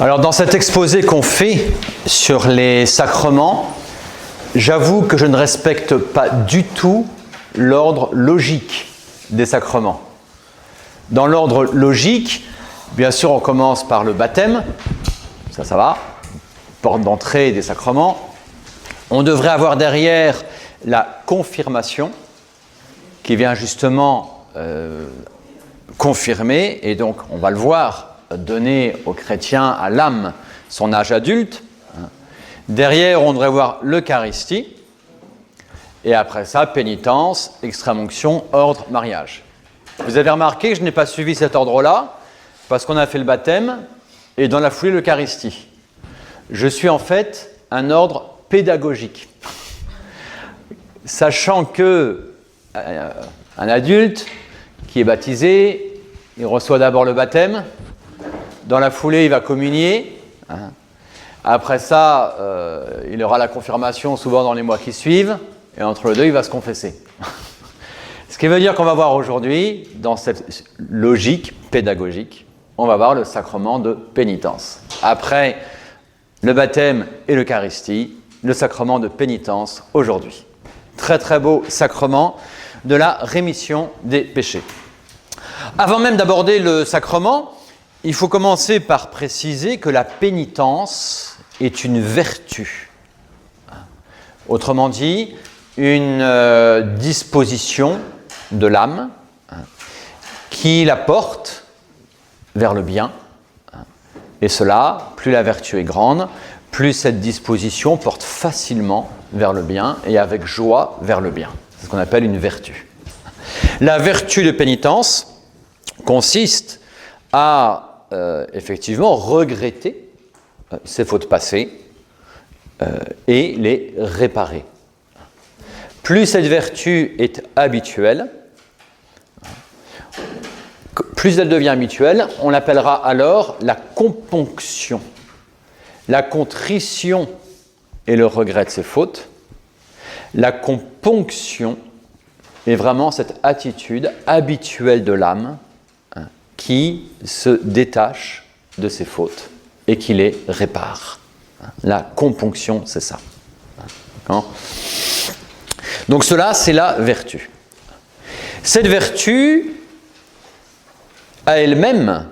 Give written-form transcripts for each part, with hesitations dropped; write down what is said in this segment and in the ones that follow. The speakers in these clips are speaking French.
Alors dans cet exposé qu'on fait sur les sacrements, j'avoue que je ne respecte pas du tout l'ordre logique des sacrements. Dans l'ordre logique, bien sûr on commence par le baptême, ça va, porte d'entrée des sacrements. On devrait avoir derrière la confirmation, qui vient justement confirmer, et donc on va le voir, donner au chrétien, à l'âme, son âge adulte. Derrière, on devrait voir l'Eucharistie, et après ça, pénitence, extrême-onction, ordre, mariage. Vous avez remarqué que je n'ai pas suivi cet ordre-là, parce qu'on a fait le baptême, et dans la foulée, l'Eucharistie. Je suis en fait un ordre pédagogique. Sachant que un adulte qui est baptisé, il reçoit d'abord le baptême, dans la foulée il va communier, après ça il aura la confirmation souvent dans les mois qui suivent, et entre les deux il va se confesser. Ce qui veut dire qu'on va voir aujourd'hui, dans cette logique pédagogique, on va voir le sacrement de pénitence. Après le baptême et l'Eucharistie, le sacrement de pénitence aujourd'hui. Très très beau sacrement de la rémission des péchés. Avant même d'aborder le sacrement, il faut commencer par préciser que la pénitence est une vertu. Autrement dit, une disposition de l'âme qui la porte vers le bien. Et cela, plus la vertu est grande, plus cette disposition porte facilement vers le bien et avec joie vers le bien. C'est ce qu'on appelle une vertu. La vertu de pénitence consiste à effectivement regretter ses fautes passées et les réparer. Plus cette vertu est habituelle, plus elle devient habituelle, on l'appellera alors la componction. La contrition est le regret de ses fautes. La componction est vraiment cette attitude habituelle de l'âme qui se détache de ses fautes et qui les répare. La componction, c'est ça. Donc cela, c'est la vertu. Cette vertu, à elle-même,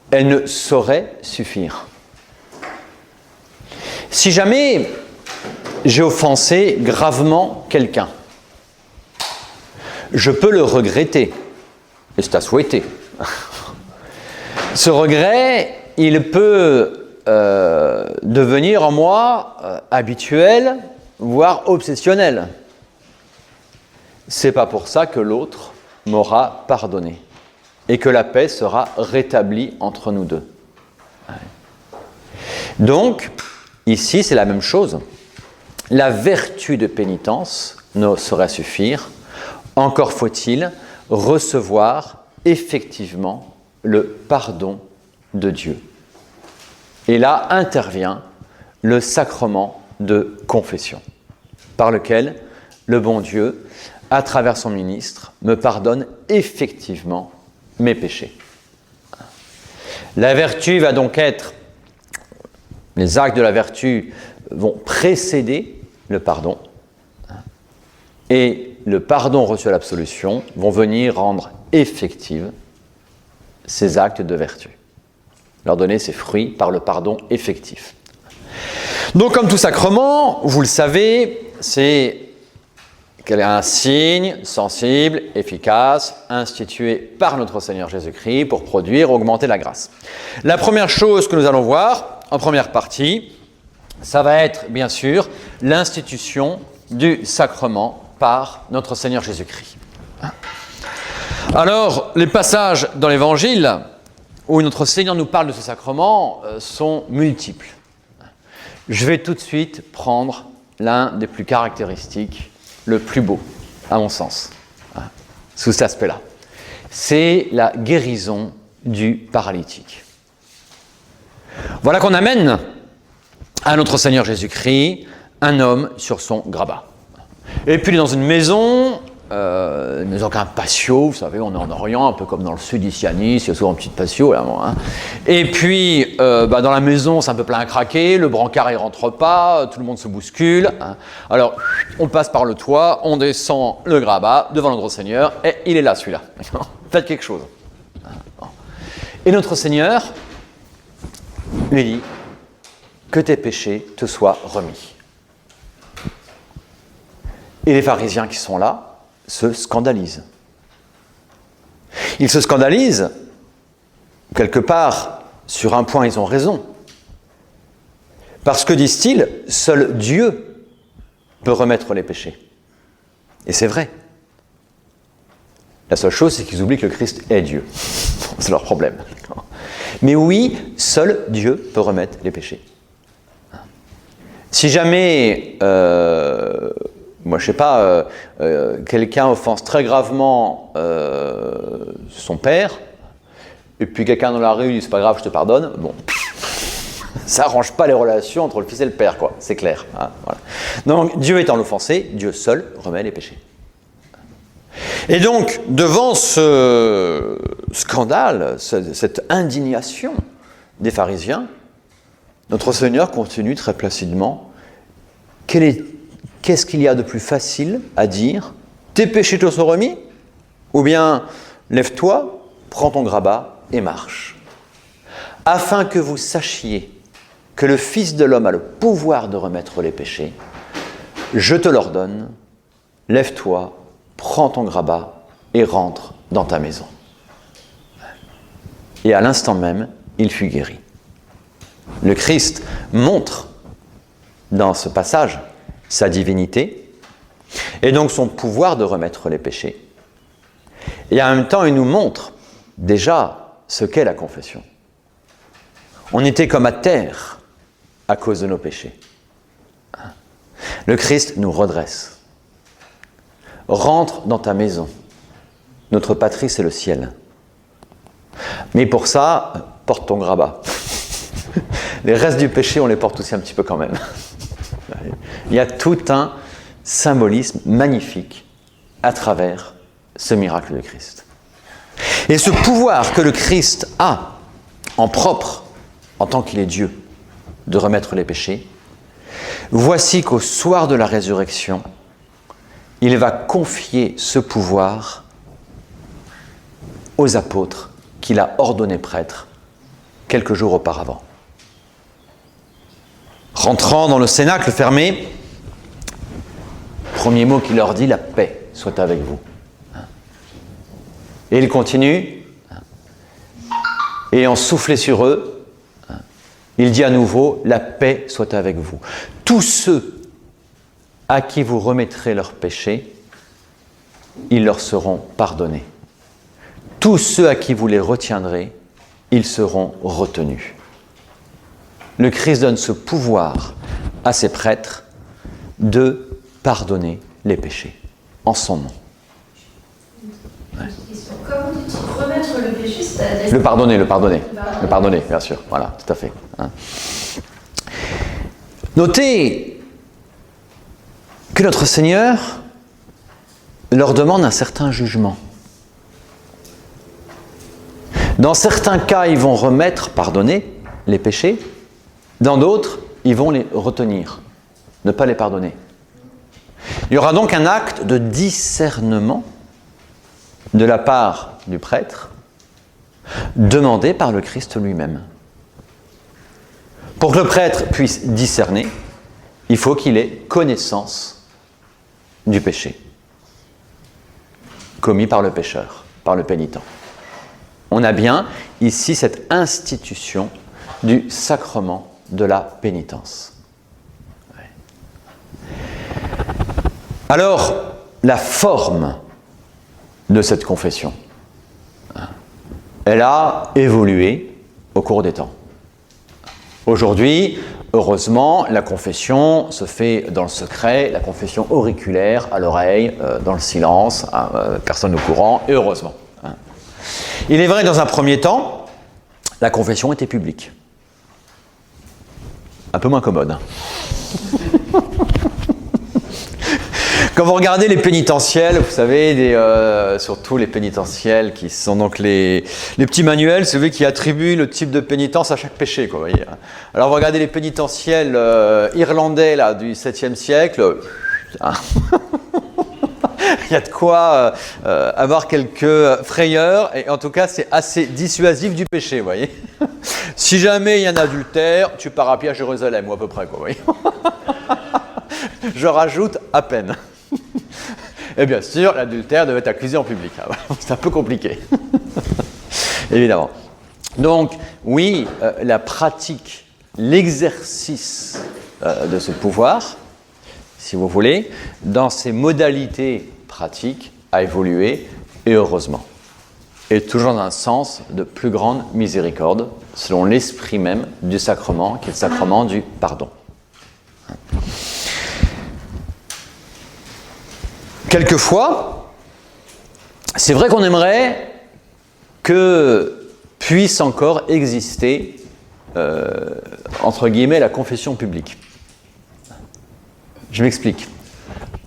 elle ne saurait suffire. Si jamais j'ai offensé gravement quelqu'un, je peux le regretter, et c'est à souhaiter. Ce regret, il peut devenir en moi habituel, voire obsessionnel. C'est pas pour ça que l'autre m'aura pardonné et que la paix sera rétablie entre nous deux. Donc, ici, c'est la même chose. La vertu de pénitence ne saurait suffire. Encore faut-il recevoir effectivement le pardon de Dieu. Et là intervient le sacrement de confession, par lequel le bon Dieu, à travers son ministre, me pardonne effectivement mes péchés. La vertu va donc être, les actes de la vertu vont précéder le pardon, et le pardon reçu à l'absolution vont venir rendre effectives ces actes de vertu, leur donner ses fruits par le pardon effectif. Donc comme tout sacrement, vous le savez, c'est un signe sensible, efficace, institué par notre Seigneur Jésus-Christ pour produire, augmenter la grâce. La première chose que nous allons voir, en première partie, ça va être bien sûr l'institution du sacrement par notre Seigneur Jésus-Christ. Alors, les passages dans l'Évangile où notre Seigneur nous parle de ce sacrement sont multiples. Je vais tout de suite prendre l'un des plus caractéristiques, le plus beau, à mon sens, sous cet aspect-là. C'est la guérison du paralytique. Voilà qu'on amène à notre Seigneur Jésus-Christ un homme sur son grabat. Et puis il est dans une maison, donc un patio, vous savez, on est en Orient, un peu comme dans le sud ici à Nice, il y a souvent un petit patio là. Hein. Et puis dans la maison, c'est un peu plein à craquer, le brancard il rentre pas, tout le monde se bouscule. Hein. Alors on passe par le toit, on descend le grabat devant notre Seigneur, et il est là celui-là. Faites quelque chose. Et notre Seigneur lui dit que tes péchés te soient remis. Et les pharisiens qui sont là se scandalisent. Ils se scandalisent, quelque part, sur un point, ils ont raison. Parce que, disent-ils, seul Dieu peut remettre les péchés. Et c'est vrai. La seule chose, c'est qu'ils oublient que le Christ est Dieu. C'est leur problème. Mais oui, seul Dieu peut remettre les péchés. Si jamais... moi, je sais pas, quelqu'un offense très gravement son père, et puis quelqu'un dans la rue dit c'est pas grave, je te pardonne. Bon, ça arrange pas les relations entre le fils et le père, quoi. C'est clair. Hein, voilà. Donc, Dieu étant l'offensé, Dieu seul remet les péchés. Et donc, devant ce scandale, cette indignation des pharisiens, notre Seigneur continue très placidement. Qu'est-ce qu'il y a de plus facile à dire ? Tes péchés te sont remis ? Ou bien, lève-toi, prends ton grabat et marche. Afin que vous sachiez que le Fils de l'homme a le pouvoir de remettre les péchés, je te l'ordonne, lève-toi, prends ton grabat et rentre dans ta maison. Et à l'instant même, il fut guéri. Le Christ montre dans ce passage sa divinité, et donc son pouvoir de remettre les péchés. Et en même temps, il nous montre déjà ce qu'est la confession. On était comme à terre à cause de nos péchés. Le Christ nous redresse. Rentre dans ta maison. Notre patrie, c'est le ciel. Mais pour ça, porte ton grabat. Les restes du péché, on les porte aussi un petit peu quand même. Il y a tout un symbolisme magnifique à travers ce miracle de Christ. Et ce pouvoir que le Christ a en propre, en tant qu'il est Dieu, de remettre les péchés, voici qu'au soir de la résurrection, il va confier ce pouvoir aux apôtres qu'il a ordonnés prêtres quelques jours auparavant. Rentrant dans le cénacle fermé, premier mot qu'il leur dit, la paix soit avec vous. Et il continue, et ayant soufflé sur eux, il dit à nouveau, la paix soit avec vous. Tous ceux à qui vous remettrez leurs péchés, ils leur seront pardonnés. Tous ceux à qui vous les retiendrez, ils seront retenus. Le Christ donne ce pouvoir à ses prêtres de pardonner les péchés en son nom. Ouais. Comment dis-tu remettre le péché, c'est-à-dire... Le pardonner, bien sûr. Voilà, tout à fait. Hein. Notez que notre Seigneur leur demande un certain jugement. Dans certains cas, ils vont pardonner les péchés. Dans d'autres, ils vont les retenir, ne pas les pardonner. Il y aura donc un acte de discernement de la part du prêtre, demandé par le Christ lui-même. Pour que le prêtre puisse discerner, il faut qu'il ait connaissance du péché commis par le pécheur, par le pénitent. On a bien ici cette institution du sacrement de la pénitence. Alors, la forme de cette confession, elle a évolué au cours des temps. Aujourd'hui, heureusement, la confession se fait dans le secret, la confession auriculaire, à l'oreille, dans le silence, personne au courant, et heureusement. Il est vrai que dans un premier temps, la confession était publique. Un peu moins commode. Quand vous regardez les pénitentiels, vous savez, surtout les pénitentiels qui sont donc les petits manuels, c'est ceux qui attribuent le type de pénitence à chaque péché, quoi, vous voyez. Alors vous regardez les pénitentiels irlandais là, du 7e siècle, il y a de quoi avoir quelques frayeurs, et en tout cas c'est assez dissuasif du péché, vous voyez. Si jamais il y a un adultère, tu pars à pied à Jérusalem, ou à peu près, quoi, vous voyez. Je rajoute à peine. Et bien sûr, l'adultère devait être accusé en public. C'est un peu compliqué. Évidemment. Donc, oui, la pratique, l'exercice de ce pouvoir, si vous voulez, dans ses modalités pratiques, a évolué, et heureusement. Et toujours dans un sens de plus grande miséricorde, selon l'esprit même du sacrement, qui est le sacrement du pardon. Quelquefois, c'est vrai qu'on aimerait que puisse encore exister, entre guillemets, la confession publique. Je m'explique.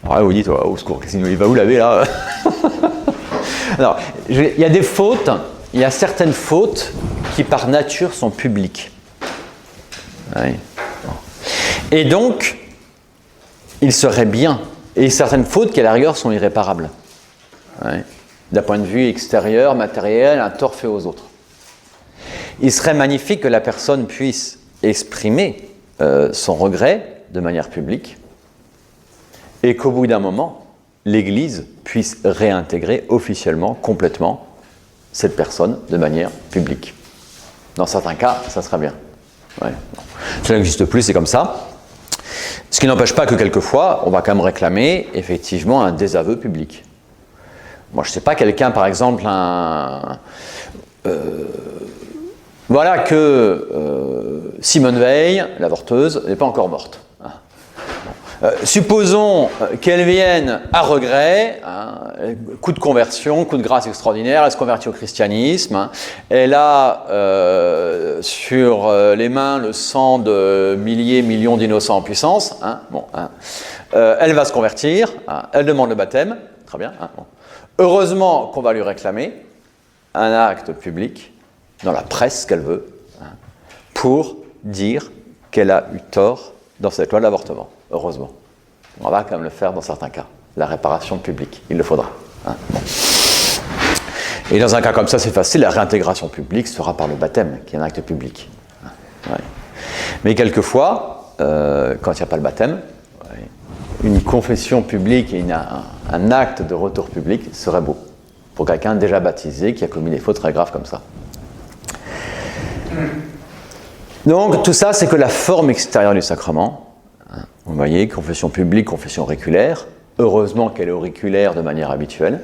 Alors, vous dites, oh, au secours, il va où laver là? Alors, il y a des fautes, il y a certaines fautes qui par nature sont publiques. Oui. Et donc, il serait bien, et certaines fautes qui à la rigueur sont irréparables. Oui. D'un point de vue extérieur, matériel, un tort fait aux autres. Il serait magnifique que la personne puisse exprimer son regret de manière publique, et qu'au bout d'un moment, l'Église puisse réintégrer officiellement, complètement, cette personne de manière publique. Dans certains cas, ça serait bien. Ouais. Ça n'existe plus, c'est comme ça. Ce qui n'empêche pas que quelquefois, on va quand même réclamer effectivement un désaveu public. Moi, je ne sais pas, quelqu'un, par exemple, voilà que Simone Veil, l'avorteuse, n'est pas encore morte. Supposons qu'elle vienne à regret, coup de conversion, coup de grâce extraordinaire, elle se convertit au christianisme, elle a sur les mains le sang de milliers, millions d'innocents en puissance, elle va se convertir, elle demande le baptême, très bien. Bon. Heureusement qu'on va lui réclamer un acte public, dans la presse qu'elle veut, pour dire qu'elle a eu tort dans cette loi de l'avortement. Heureusement. On va quand même le faire dans certains cas. La réparation publique, il le faudra. Et dans un cas comme ça, c'est facile, la réintégration publique sera par le baptême, qui est un acte public. Ouais. Mais quelquefois, quand il n'y a pas le baptême, une confession publique et un acte de retour public serait beau. Pour quelqu'un déjà baptisé, qui a commis des fautes très graves comme ça. Donc tout ça, c'est que la forme extérieure du sacrement. Vous voyez, confession publique, confession auriculaire. Heureusement qu'elle est auriculaire de manière habituelle.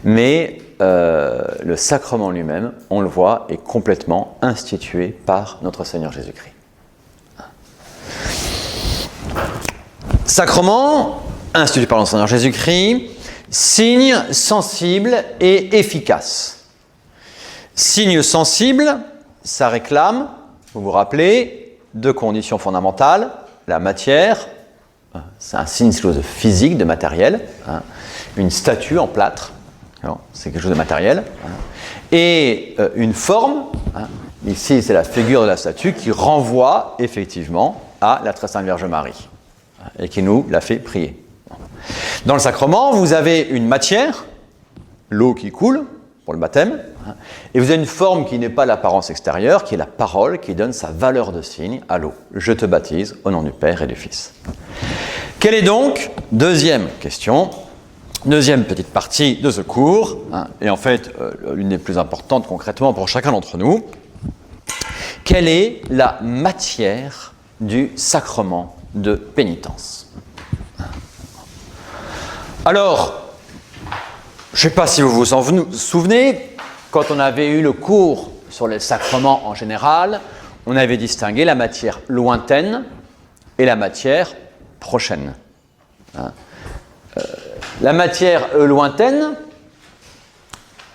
Mais le sacrement lui-même, on le voit, est complètement institué par notre Seigneur Jésus-Christ. Sacrement, institué par notre Seigneur Jésus-Christ, signe sensible et efficace. Signe sensible, ça réclame, vous vous rappelez, deux conditions fondamentales. La matière, c'est un signe physique, de matériel, une statue en plâtre, c'est quelque chose de matériel, et une forme, ici c'est la figure de la statue qui renvoie effectivement à la très sainte Vierge Marie, et qui nous la fait prier. Dans le sacrement, vous avez une matière, l'eau qui coule, pour le baptême, et vous avez une forme qui n'est pas l'apparence extérieure, qui est la parole, qui donne sa valeur de signe à l'eau. Je te baptise au nom du Père et du Fils. Quelle est donc, deuxième question, deuxième petite partie de ce cours, et en fait l'une des plus importantes concrètement pour chacun d'entre nous, quelle est la matière du sacrement de pénitence? Alors, je ne sais pas si vous vous en souvenez, quand on avait eu le cours sur les sacrements en général, on avait distingué la matière lointaine et la matière prochaine. La matière lointaine,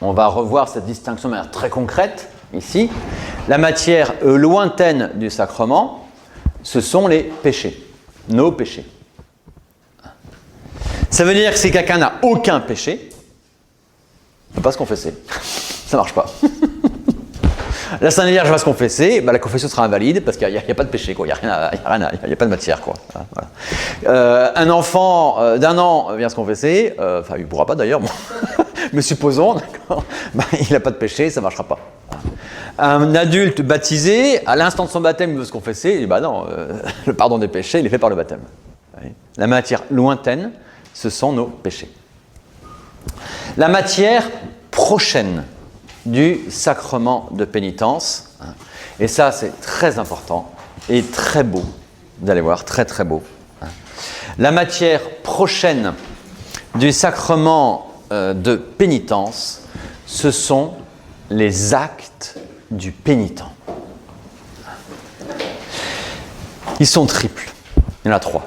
on va revoir cette distinction de manière très concrète ici. La matière lointaine du sacrement, ce sont les péchés, nos péchés. Ça veut dire que si quelqu'un n'a aucun péché, il ne peut pas se confesser. Ça ne marche pas. La Sainte Vierge va se confesser, la confession sera invalide parce qu'il n'y a pas de péché, quoi. Il n'y a pas de matière, quoi. Voilà. Un enfant d'1 an vient se confesser, il ne pourra pas d'ailleurs, bon. Mais supposons, d'accord, il n'a pas de péché, ça ne marchera pas. Un adulte baptisé, à l'instant de son baptême, il veut se confesser, il dit non, le pardon des péchés, il est fait par le baptême. La matière lointaine, ce sont nos péchés. La matière prochaine du sacrement de pénitence, et ça c'est très important et très beau, vous allez voir, très très beau. La matière prochaine du sacrement de pénitence, ce sont les actes du pénitent. Ils sont triples, il y en a 3.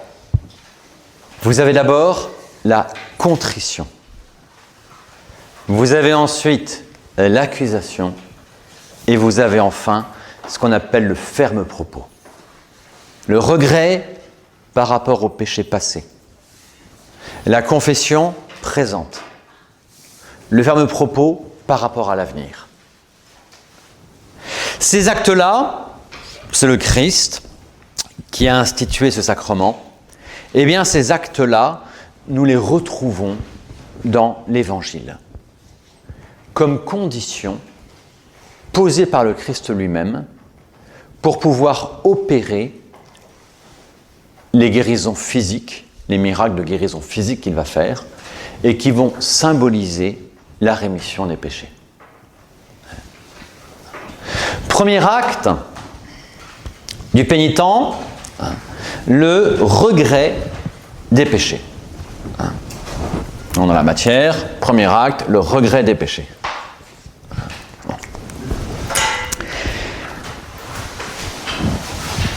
Vous avez d'abord la contrition. Vous avez ensuite l'accusation et vous avez enfin ce qu'on appelle le ferme propos. Le regret par rapport au péché passé. La confession présente. Le ferme propos par rapport à l'avenir. Ces actes-là, c'est le Christ qui a institué ce sacrement. Eh bien, ces actes-là, nous les retrouvons dans l'Évangile comme condition posée par le Christ lui-même pour pouvoir opérer les guérisons physiques, les miracles de guérison physique qu'il va faire et qui vont symboliser la rémission des péchés. Premier acte du pénitent, le regret des péchés. On a la matière, premier acte, le regret des péchés.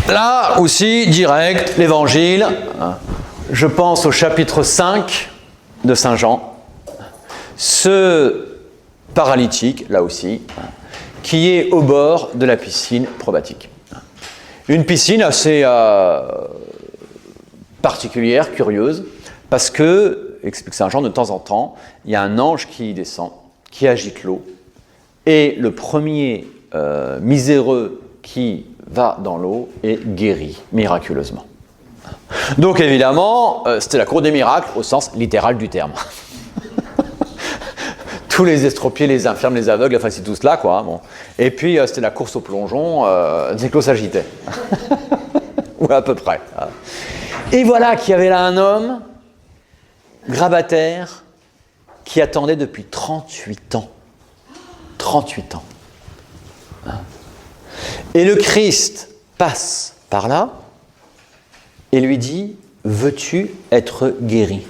Là aussi, direct, l'Évangile, je pense au chapitre 5 de Saint Jean, ce paralytique, là aussi, qui est au bord de la piscine probatique. Une piscine assez particulière, curieuse, parce que, explique Saint Jean, de temps en temps, il y a un ange qui descend, qui agite l'eau, et le premier miséreux qui va dans l'eau est guéri miraculeusement. Donc évidemment, c'était la cour des miracles au sens littéral du terme. Tous les estropiés, les infirmes, les aveugles, enfin c'est tout cela, quoi. Bon. Et puis c'était la course au plongeon, dès que l'eau s'agitait. Ou à peu près. Et voilà qu'il y avait là un homme, grabataire, qui attendait depuis 38 ans. 38 ans. Et le Christ passe par là et lui dit « Veux-tu être guéri ?»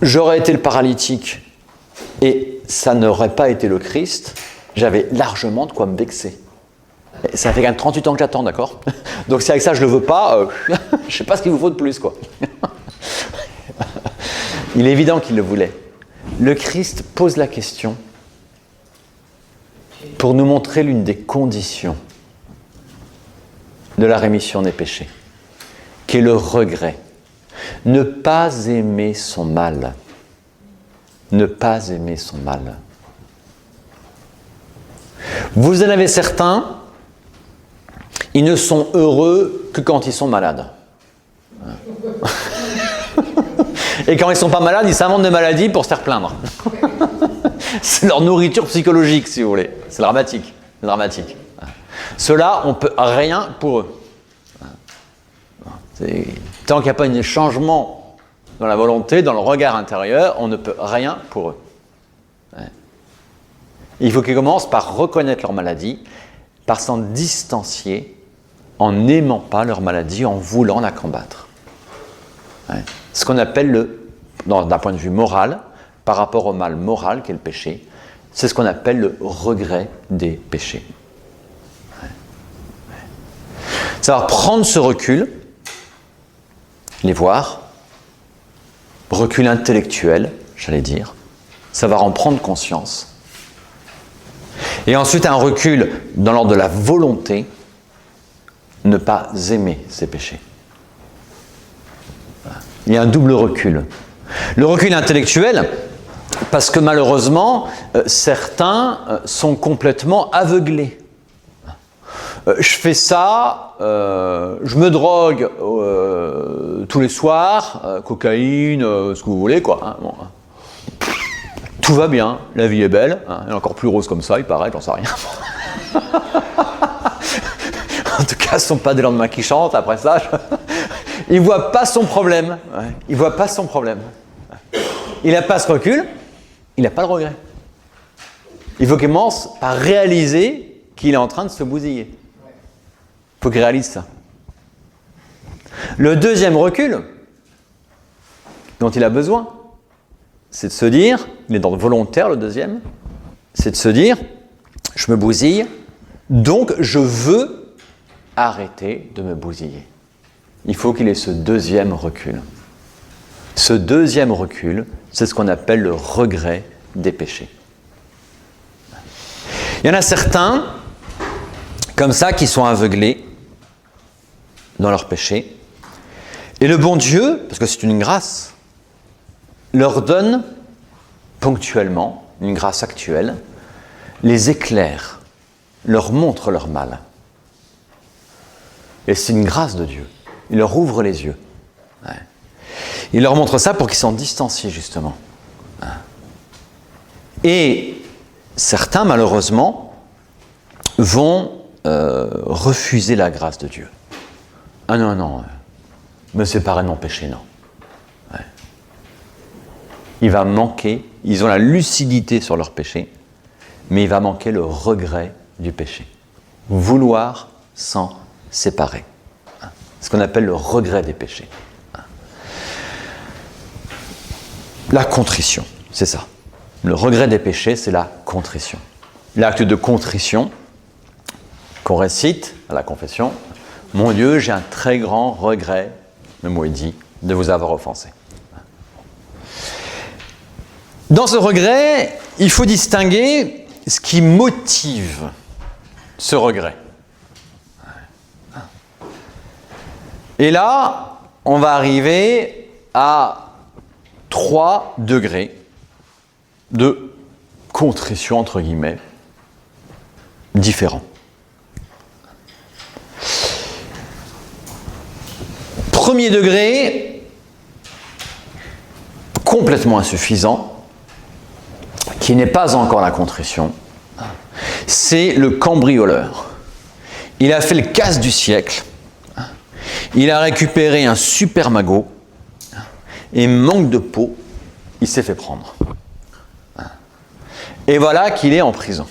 J'aurais été le paralytique et ça n'aurait pas été le Christ, j'avais largement de quoi me vexer. Et ça fait quand même 38 ans que j'attends, d'accord ? Donc c'est avec ça que je ne le veux pas, je ne sais pas ce qu'il vous faut de plus, quoi. Il est évident qu'il le voulait. Le Christ pose la question pour nous montrer l'une des conditions de la rémission des péchés, qui est le regret. Ne pas aimer son mal. Ne pas aimer son mal. Vous en avez certains, ils ne sont heureux que quand ils sont malades. Et quand ils ne sont pas malades, ils s'inventent des maladies pour se faire plaindre. C'est leur nourriture psychologique, si vous voulez. C'est dramatique. C'est dramatique. Ceux-là, on ne peut rien pour eux. Tant qu'il n'y a pas un changement dans la volonté, dans le regard intérieur, on ne peut rien pour eux. Il faut qu'ils commencent par reconnaître leur maladie, par s'en distancier, en n'aimant pas leur maladie, en voulant la combattre. Ce qu'on appelle, d'un point de vue moral, par rapport au mal moral qu'est le péché, c'est ce qu'on appelle le regret des péchés. Savoir prendre ce recul, les voir, recul intellectuel, j'allais dire, savoir en prendre conscience. Et ensuite un recul dans l'ordre de la volonté, ne pas aimer ces péchés. Il y a un double recul. Le recul intellectuel, parce que malheureusement, certains sont complètement aveuglés. Je fais ça, je me drogue tous les soirs, cocaïne, ce que vous voulez, quoi. Hein, bon. Tout va bien, la vie est belle, hein, elle est encore plus rose comme ça, il paraît, j'en sais rien. En tout cas, ce ne sont pas des lendemains qui chantent, après ça, il ne voit pas son problème. Ouais. Il ne voit pas son problème. Il n'a pas ce recul, il n'a pas le regret. Il faut qu'il commence par réaliser qu'il est en train de se bousiller. Il faut qu'il réalise ça. Le deuxième recul dont il a besoin, c'est de se dire, il est dans le volontaire le deuxième, c'est de se dire, je me bousille, donc je veux arrêter de me bousiller. Il faut qu'il ait ce deuxième recul. Ce deuxième recul, c'est ce qu'on appelle le regret des péchés. Il y en a certains, comme ça, qui sont aveuglés dans leurs péchés. Et le bon Dieu, parce que c'est une grâce, leur donne ponctuellement, une grâce actuelle, les éclaire, leur montre leur mal. Et c'est une grâce de Dieu. Il leur ouvre les yeux. Ouais. Il leur montre ça pour qu'ils s'en distancient, justement. Et certains, malheureusement, vont refuser la grâce de Dieu. Ah non, non, me séparer de mon péché, non. Ouais. Il va manquer, ils ont la lucidité sur leur péché, mais il va manquer le regret du péché. Vouloir s'en séparer. Ce qu'on appelle le regret des péchés. La contrition, c'est ça. Le regret des péchés, c'est la contrition. L'acte de contrition qu'on récite à la confession. Mon Dieu, j'ai un très grand regret, le mot est dit, de vous avoir offensé. Dans ce regret, il faut distinguer ce qui motive ce regret. Et là, on va arriver à 3 degrés de contrition, entre guillemets, différents. Premier degré, complètement insuffisant, qui n'est pas encore la contrition, c'est le cambrioleur. Il a fait le casse du siècle, il a récupéré un super magot, et manque de peau, il s'est fait prendre. Et voilà qu'il est en prison.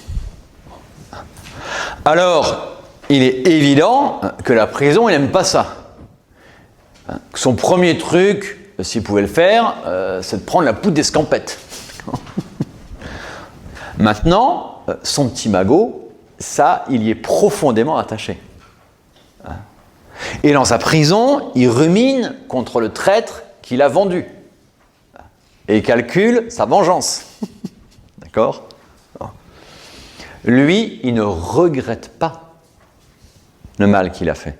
Alors, il est évident que la prison, il n'aime pas ça. Son premier truc, s'il pouvait le faire, c'est de prendre la poudre d'escampette. Maintenant, son petit magot, ça, il y est profondément attaché. Et dans sa prison, il rumine contre le traître qu'il a vendu. Et il calcule sa vengeance. D'accord ? Lui, il ne regrette pas le mal qu'il a fait.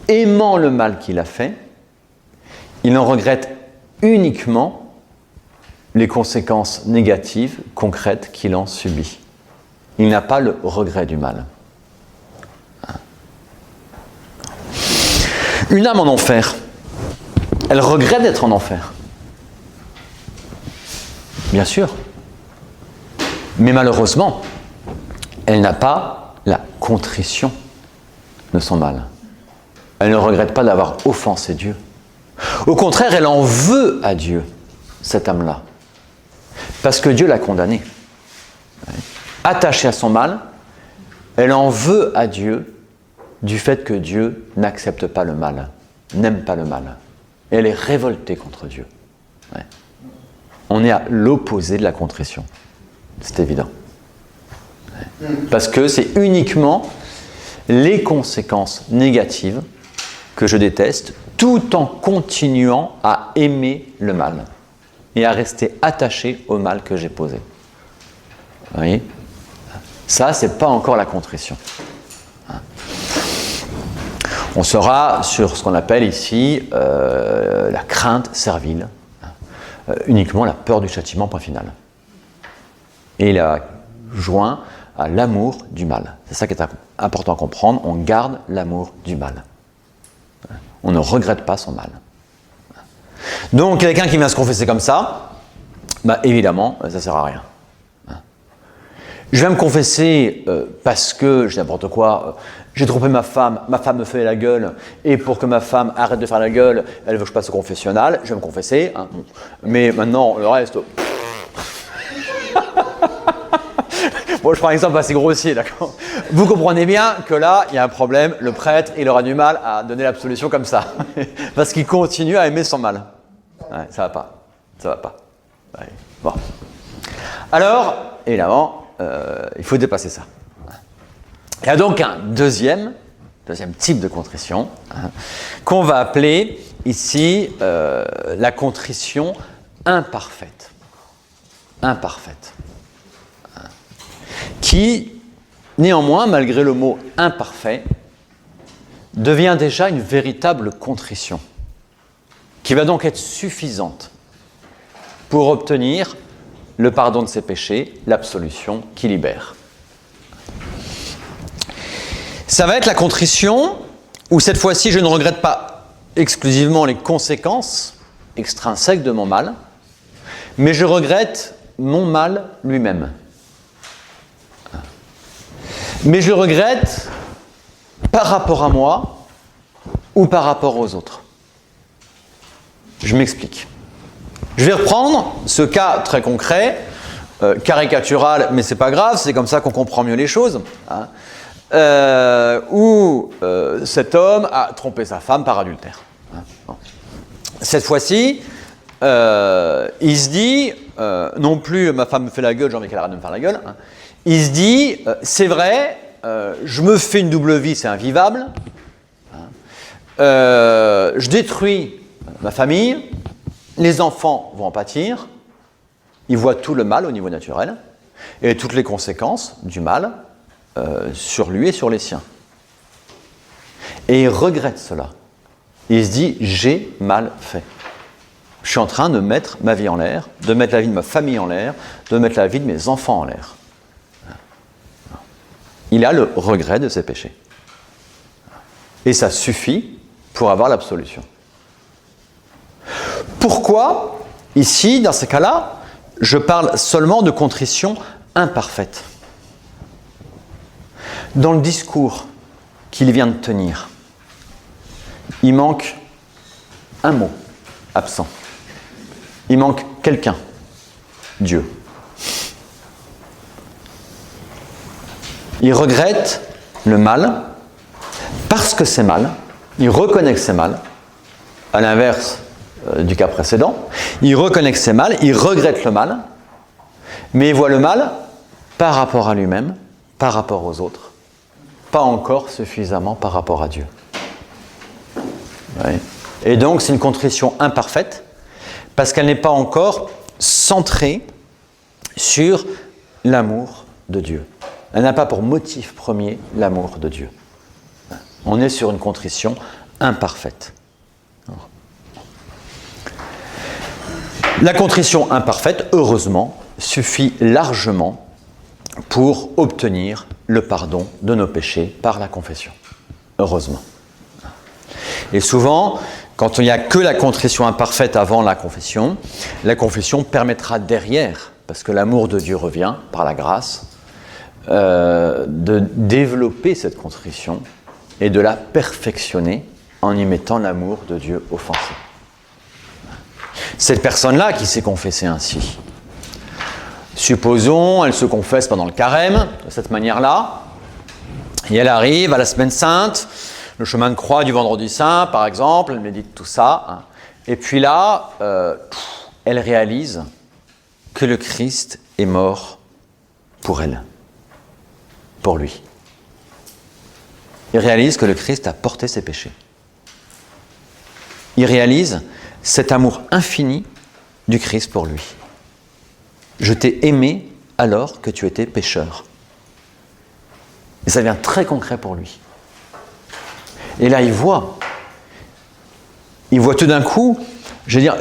Aimant le mal qu'il a fait, il en regrette uniquement les conséquences négatives, concrètes qu'il en subit. Il n'a pas le regret du mal. Une âme en enfer, elle regrette d'être en enfer. Bien sûr. Mais malheureusement, elle n'a pas la contrition de son mal. Elle ne regrette pas d'avoir offensé Dieu. Au contraire, elle en veut à Dieu, cette âme-là. Parce que Dieu l'a condamnée. Attachée à son mal, elle en veut à Dieu du fait que Dieu n'accepte pas le mal, n'aime pas le mal. Et elle est révoltée contre Dieu. Ouais. On est à l'opposé de la contrition. C'est évident. Ouais. Parce que c'est uniquement les conséquences négatives que je déteste, tout en continuant à aimer le mal et à rester attaché au mal que j'ai posé. Vous voyez ? Ça, c'est pas encore la contrition. On sera sur ce qu'on appelle ici la crainte servile, uniquement la peur du châtiment, point final. Et il a joint à l'amour du mal. C'est ça qui est important à comprendre, on garde l'amour du mal. On ne regrette pas son mal. Donc quelqu'un qui vient se confesser comme ça, évidemment, ça ne sert à rien. Je viens me confesser parce que, je dis n'importe quoi, j'ai trompé ma femme me fait la gueule, et pour que ma femme arrête de faire la gueule, elle veut que je passe au confessionnal, je vais me confesser. Hein. Mais maintenant, le reste... Bon, je prends un exemple assez grossier, d'accord. Vous comprenez bien que là, il y a un problème, le prêtre, il aura du mal à donner l'absolution comme ça, parce qu'il continue à aimer son mal. Ouais, ça va pas. Ouais. Bon. Alors, évidemment, il faut dépasser ça. Il y a donc un deuxième type de contrition, qu'on va appeler ici la contrition imparfaite. Qui, néanmoins, malgré le mot imparfait, devient déjà une véritable contrition, qui va donc être suffisante pour obtenir le pardon de ses péchés, l'absolution qui libère. Ça va être la contrition où cette fois-ci je ne regrette pas exclusivement les conséquences extrinsèques de mon mal, mais je regrette mon mal lui-même. Mais je le regrette par rapport à moi ou par rapport aux autres. Je m'explique. Je vais reprendre ce cas très concret, caricatural, mais c'est pas grave, c'est comme ça qu'on comprend mieux les choses, hein, où cet homme a trompé sa femme par adultère. Hein, bon. Cette fois-ci, il se dit, non plus ma femme me fait la gueule, j'ai envie qu'elle arrête de me faire la gueule, hein, il se dit, c'est vrai, je me fais une double vie, c'est invivable, hein, je détruis ma famille, les enfants vont en pâtir, ils voient tout le mal au niveau naturel, et toutes les conséquences du mal sur lui et sur les siens. Et il regrette cela. Il se dit, j'ai mal fait. Je suis en train de mettre ma vie en l'air, de mettre la vie de ma famille en l'air, de mettre la vie de mes enfants en l'air. Il a le regret de ses péchés. Et ça suffit pour avoir l'absolution. Pourquoi, ici, dans ces cas-là, je parle seulement de contrition imparfaite? Dans le discours qu'il vient de tenir, il manque un mot absent. Il manque quelqu'un, Dieu. Il regrette le mal parce que c'est mal. Il reconnaît que c'est mal, à l'inverse du cas précédent. Il reconnaît que c'est mal, il regrette le mal, mais il voit le mal par rapport à lui-même, par rapport aux autres, pas encore suffisamment par rapport à Dieu. Oui. Et donc c'est une contrition imparfaite, parce qu'elle n'est pas encore centrée sur l'amour de Dieu. Elle n'a pas pour motif premier l'amour de Dieu. On est sur une contrition imparfaite. La contrition imparfaite, heureusement, suffit largement pour obtenir le pardon de nos péchés par la confession. Heureusement. Et souvent, quand il n'y a que la contrition imparfaite avant la confession permettra derrière, parce que l'amour de Dieu revient par la grâce, de développer cette contrition et de la perfectionner en y mettant l'amour de Dieu offensé. Cette personne-là qui s'est confessée ainsi, supposons, elle se confesse pendant le carême, de cette manière-là, et elle arrive à la semaine sainte, le chemin de croix du vendredi saint, par exemple, elle médite tout ça, hein, et puis là, elle réalise que le Christ est mort pour elle, pour lui. Il réalise que le Christ a porté ses péchés. Il réalise cet amour infini du Christ pour lui. Je t'ai aimé alors que tu étais pécheur. Et ça devient très concret pour lui. Et là, il voit tout d'un coup, je veux dire,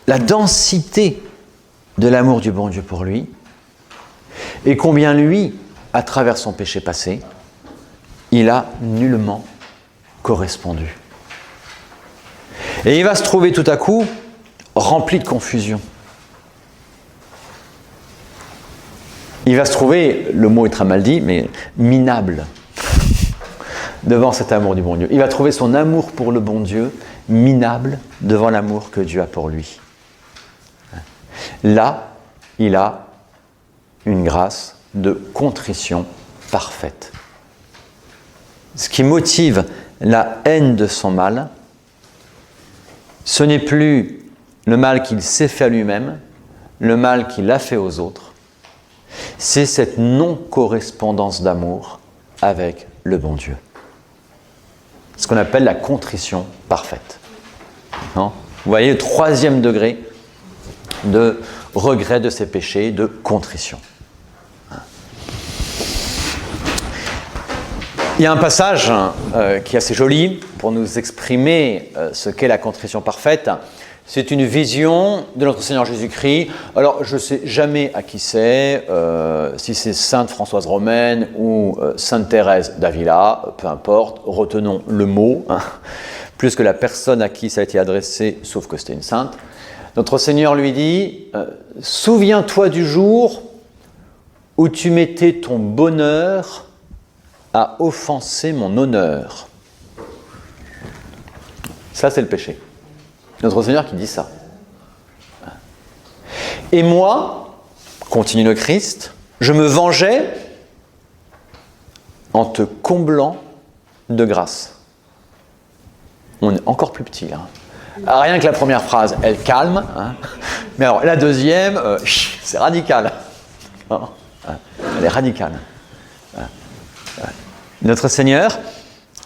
la densité de l'amour du bon Dieu pour lui, et combien lui, à travers son péché passé, il a nullement correspondu. Et il va se trouver tout à coup rempli de confusion. Il va se trouver, le mot est très mal dit, mais minable devant cet amour du bon Dieu. Il va trouver son amour pour le bon Dieu minable devant l'amour que Dieu a pour lui. Là, il a une grâce de contrition parfaite. Ce qui motive la haine de son mal, ce n'est plus le mal qu'il s'est fait à lui-même, le mal qu'il a fait aux autres, c'est cette non-correspondance d'amour avec le bon Dieu. Ce qu'on appelle la contrition parfaite. Non ? Vous voyez le 3e degré de regret de ses péchés, de contrition. Il y a un passage qui est assez joli pour nous exprimer ce qu'est la contrition parfaite. C'est une vision de notre Seigneur Jésus-Christ. Alors, je ne sais jamais à qui c'est, si c'est Sainte Françoise Romaine ou Sainte Thérèse d'Avila, peu importe, retenons le mot, plus que la personne à qui ça a été adressé, sauf que c'était une sainte. Notre Seigneur lui dit « Souviens-toi du jour où tu mettais ton bonheur à offenser mon honneur. » Ça, c'est le péché. Notre Seigneur qui dit ça. Et moi, continue le Christ, je me vengeais en te comblant de grâce. On est encore plus petit. Rien que la première phrase, elle calme. Mais alors, la deuxième, c'est radical. Elle est radicale. Notre Seigneur,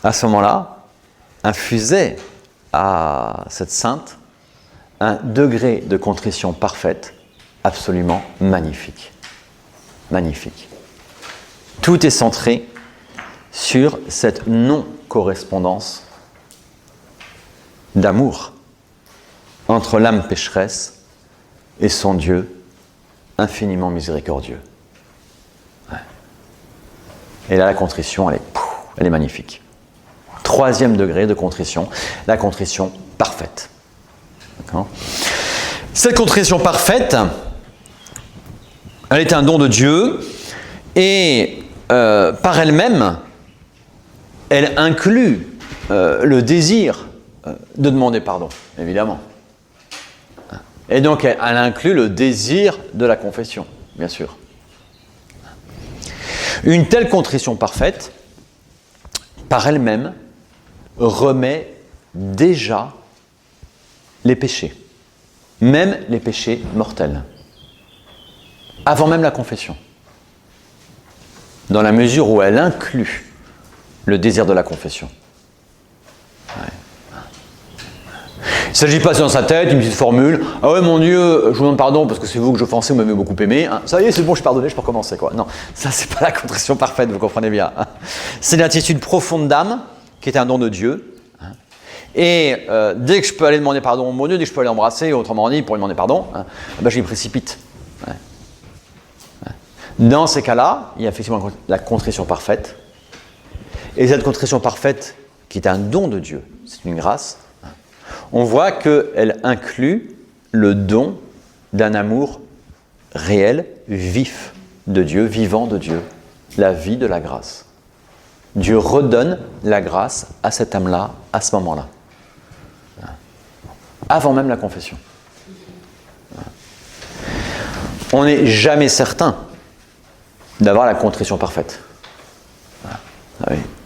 à ce moment-là, infusait à cette sainte un degré de contrition parfaite absolument magnifique. Magnifique. Tout est centré sur cette non-correspondance d'amour entre l'âme pécheresse et son Dieu infiniment miséricordieux. Ouais. Et là, la contrition, elle est magnifique. 3e degré de contrition, la contrition parfaite. D'accord ? Cette contrition parfaite, elle est un don de Dieu et par elle-même, elle inclut le désir de demander pardon, évidemment. Et donc, elle inclut le désir de la confession, bien sûr. Une telle contrition parfaite, par elle-même, remet déjà les péchés, même les péchés mortels, avant même la confession, dans la mesure où elle inclut le désir de la confession. Ouais. Il ne s'agit pas dans sa tête, une petite formule, « Ah ouais, mon Dieu, je vous demande pardon parce que c'est vous que je offensais, vous m'avez beaucoup aimé. Ça y est, c'est bon, je suis pardonné, je peux recommencer. » Non, ça, c'est pas la contrition parfaite, vous comprenez bien. C'est l'attitude profonde d'âme qui est un don de Dieu. Et dès que je peux aller demander pardon au mon Dieu, dès que je peux aller l'embrasser, autrement dit, pour lui demander pardon, je m'y précipite. Ouais. Ouais. Dans ces cas-là, il y a effectivement la contrition parfaite. Et cette contrition parfaite, qui est un don de Dieu, c'est une grâce, on voit qu'elle inclut le don d'un amour réel, vif de Dieu, vivant de Dieu, la vie de la grâce. Dieu redonne la grâce à cette âme-là, à ce moment-là. Avant même la confession. On n'est jamais certain d'avoir la contrition parfaite.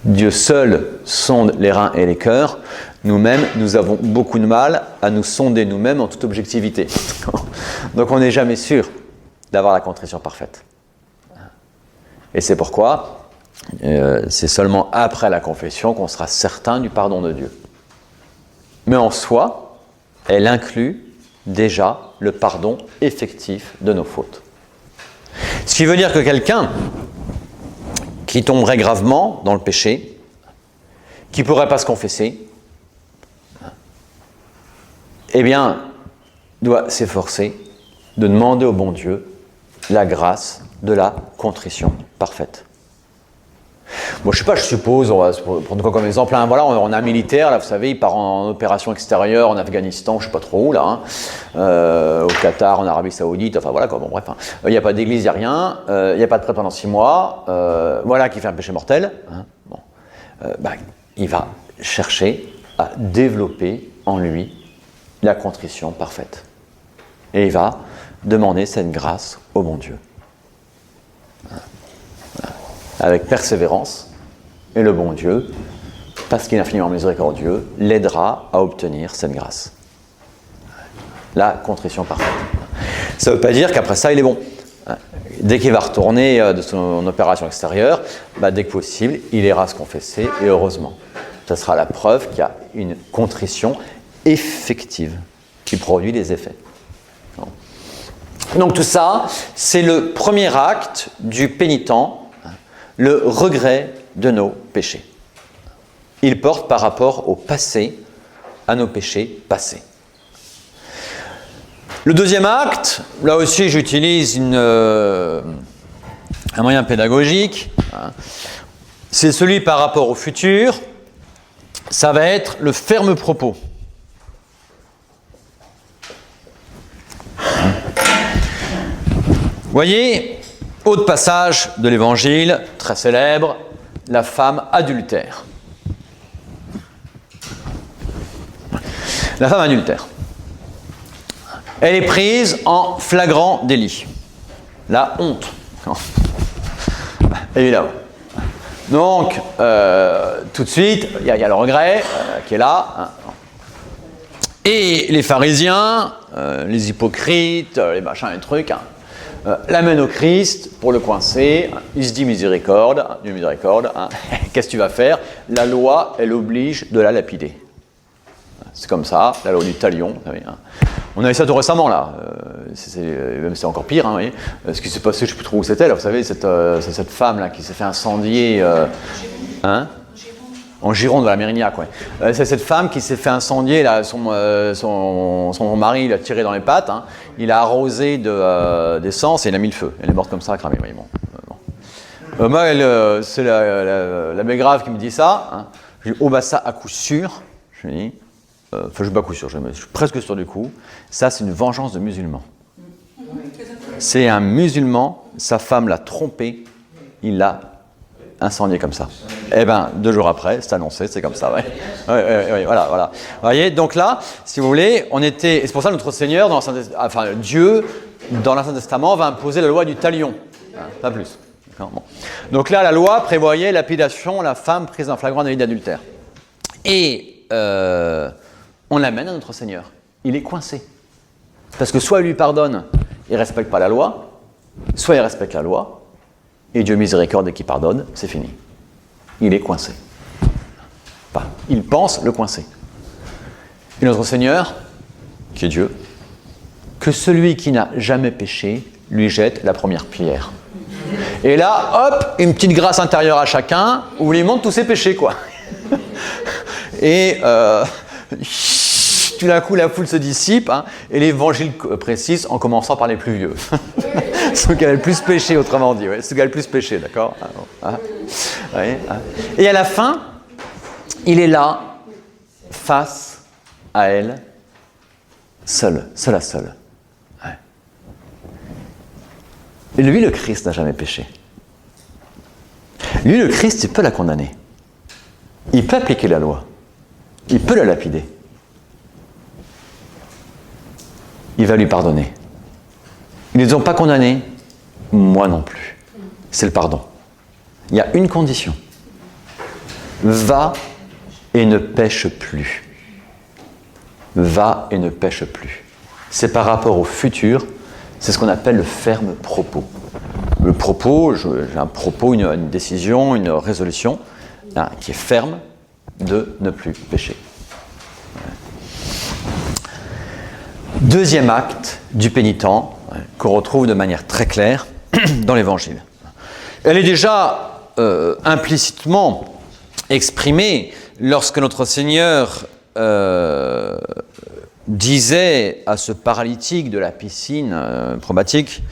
Dieu seul sonde les reins et les cœurs. Nous-mêmes, nous avons beaucoup de mal à nous sonder nous-mêmes en toute objectivité. Donc on n'est jamais sûr d'avoir la contrition parfaite. Et c'est pourquoi c'est seulement après la confession qu'on sera certain du pardon de Dieu. Mais en soi, elle inclut déjà le pardon effectif de nos fautes. Ce qui veut dire que quelqu'un qui tomberait gravement dans le péché, qui ne pourrait pas se confesser, eh bien, doit s'efforcer de demander au bon Dieu la grâce de la contrition parfaite. Bon, je sais pas, je suppose, on va prendre quoi comme exemple, hein, voilà, on a un militaire, là, vous savez, il part en opération extérieure en Afghanistan, je sais pas trop où, là, hein, au Qatar, en Arabie Saoudite, enfin voilà, quoi, bon, bref, il n'y a pas d'église, il n'y a rien, il n'y a pas de prêtre pendant 6 mois, voilà, qui fait un péché mortel, hein, bon, il va chercher à développer en lui la contrition parfaite. Et il va demander cette grâce au bon Dieu. Avec persévérance, et le bon Dieu, parce qu'il est infiniment miséricordieux, l'aidera à obtenir cette grâce. La contrition parfaite. Ça ne veut pas dire qu'après ça, il est bon. Dès qu'il va retourner de son opération extérieure, dès que possible, il ira se confesser, et heureusement. Ça sera la preuve qu'il y a une contrition effective qui produit des effets. Donc tout ça, c'est le premier acte du pénitent, le regret de nos péchés. Il porte par rapport au passé, à nos péchés passés. Le deuxième acte, là aussi j'utilise un moyen pédagogique, c'est celui par rapport au futur, ça va être le ferme propos. Vous voyez, autre passage de l'Évangile, très célèbre, la femme adultère. La femme adultère. Elle est prise en flagrant délit. La honte. Évidemment. Donc, tout de suite, il y a le regret qui est là. Et les pharisiens, les hypocrites, les machins, les trucs, l'amènent au Christ pour le coincer. Il se dit miséricorde, Dieu miséricorde. Qu'est-ce que tu vas faire? La loi, elle oblige de la lapider. C'est comme ça, la loi du talion. Vous savez, on a eu ça tout récemment, là. Même c'est encore pire. Vous voyez. Ce qui s'est passé, je ne sais plus trop où c'était. Là, vous savez, cette femme là qui s'est fait incendier. En Gironde, de la Mérignac, ouais. C'est cette femme qui s'est fait incendier, là, son mari l'a tiré dans les pattes, il a arrosé d'essence et il a mis le feu. Elle est morte comme ça, cramée. Oui, bon. Moi, c'est la grave qui me dit ça. Je dis, ça, à coup sûr, je dis, je ne suis pas à coup sûr, je suis presque sûr du coup, ça, c'est une vengeance de musulman. C'est un musulman, sa femme l'a trompé, il l'a incendié comme ça. Eh bien, 2 jours après, c'est annoncé, c'est comme ça, ouais. Voilà. Vous voyez, donc là, si vous voulez, et c'est pour ça que notre Seigneur, Dieu, dans l'Ancien Testament, va imposer la loi du talion, pas plus. Bon. Donc là, la loi prévoyait lapidation, la femme prise en flagrant délit d'adultère. Et on l'amène à notre Seigneur. Il est coincé. Parce que soit il lui pardonne, il ne respecte pas la loi, soit il respecte la loi, et Dieu miséricorde et qui pardonne, c'est fini. Il est coincé. Enfin, il pense le coincer. Et notre Seigneur, qui est Dieu, que celui qui n'a jamais péché lui jette la première pierre. Et là, hop, une petite grâce intérieure à chacun, où il montre tous ses péchés, quoi. Et tout d'un coup, la foule se dissipe, et l'Évangile précise, en commençant par les plus vieux. Ceux qui avaient le plus péché, autrement dit. Ouais, ceux qui avaient le plus péché, d'accord. Et à la fin, il est là, face à elle, seul à seul. Ouais. Et lui, le Christ, n'a jamais péché. Lui, le Christ, il peut la condamner. Il peut appliquer la loi. Il peut la lapider. Il va lui pardonner. Ils ne les ont pas condamnés, moi non plus. C'est le pardon. Il y a une condition. Va et ne pêche plus. Va et ne pêche plus. C'est par rapport au futur, c'est ce qu'on appelle le ferme propos. Le propos, j'ai un propos, une décision, une résolution qui est ferme de ne plus pécher. Deuxième acte du pénitent, qu'on retrouve de manière très claire dans l'Évangile. Elle est déjà implicitement exprimé lorsque notre Seigneur disait à ce paralytique de la piscine probatique,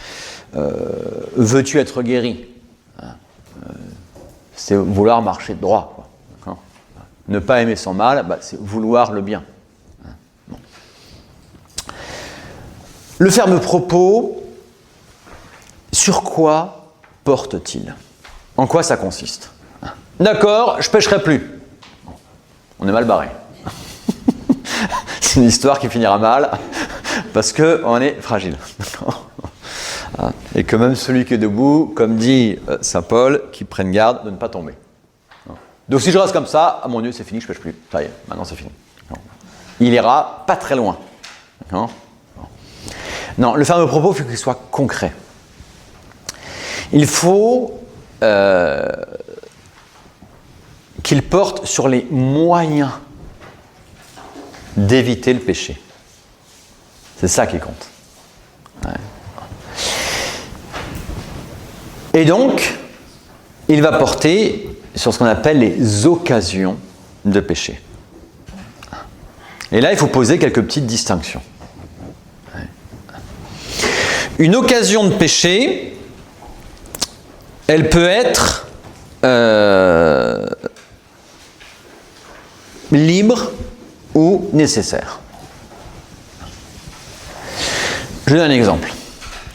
veux-tu être guéri? C'est vouloir marcher droit, quoi. D'accord? Ne pas aimer son mal, c'est vouloir le bien. Bon. Le ferme propos, sur quoi porte-t-il? En quoi ça consiste? D'accord, je pêcherai plus. On est mal barré. C'est une histoire qui finira mal parce qu'on est fragile. Et que même celui qui est debout, comme dit saint Paul, qui prenne garde de ne pas tomber. Donc si je reste comme ça, ah mon Dieu, c'est fini, je ne pêche plus. Ça y est, maintenant c'est fini. Il ira pas très loin. Non, le ferme propos, il faut qu'il soit concret. Il faut qu'il porte sur les moyens d'éviter le péché. C'est ça qui compte. Ouais. Et donc, il va porter sur ce qu'on appelle les occasions de péché. Et là, il faut poser quelques petites distinctions. Ouais. Une occasion de péché, elle peut être libre ou nécessaire. Je donne un exemple,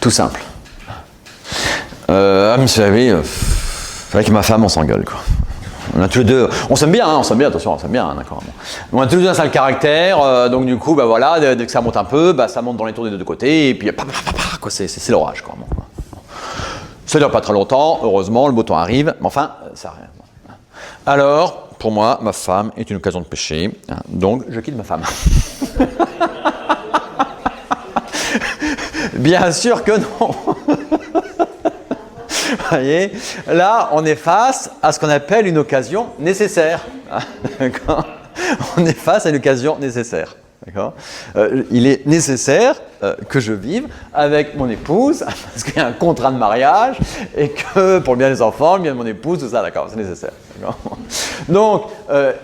tout simple. Vous savez, avec ma femme, on s'engueule, quoi. On a tous les deux, on s'aime bien, attention, on s'aime bien, d'accord. On a tous les deux un sale caractère, donc du coup, voilà, dès que ça monte un peu, ça monte dans les tours des deux côtés, et puis quoi, c'est l'orage, quoi. Bon. Ça ne dure pas très longtemps, heureusement, le beau temps arrive, mais enfin, ça arrive. Alors, pour moi, ma femme est une occasion de péché, donc je quitte ma femme. Bien sûr que non. Vous voyez, là, on est face à ce qu'on appelle une occasion nécessaire. D'accord ? On est face à une occasion nécessaire. D'accord ? Il est nécessaire que je vive avec mon épouse, parce qu'il y a un contrat de mariage, et que pour le bien des enfants, le bien de mon épouse, tout ça, d'accord, c'est nécessaire. D'accord ? Donc,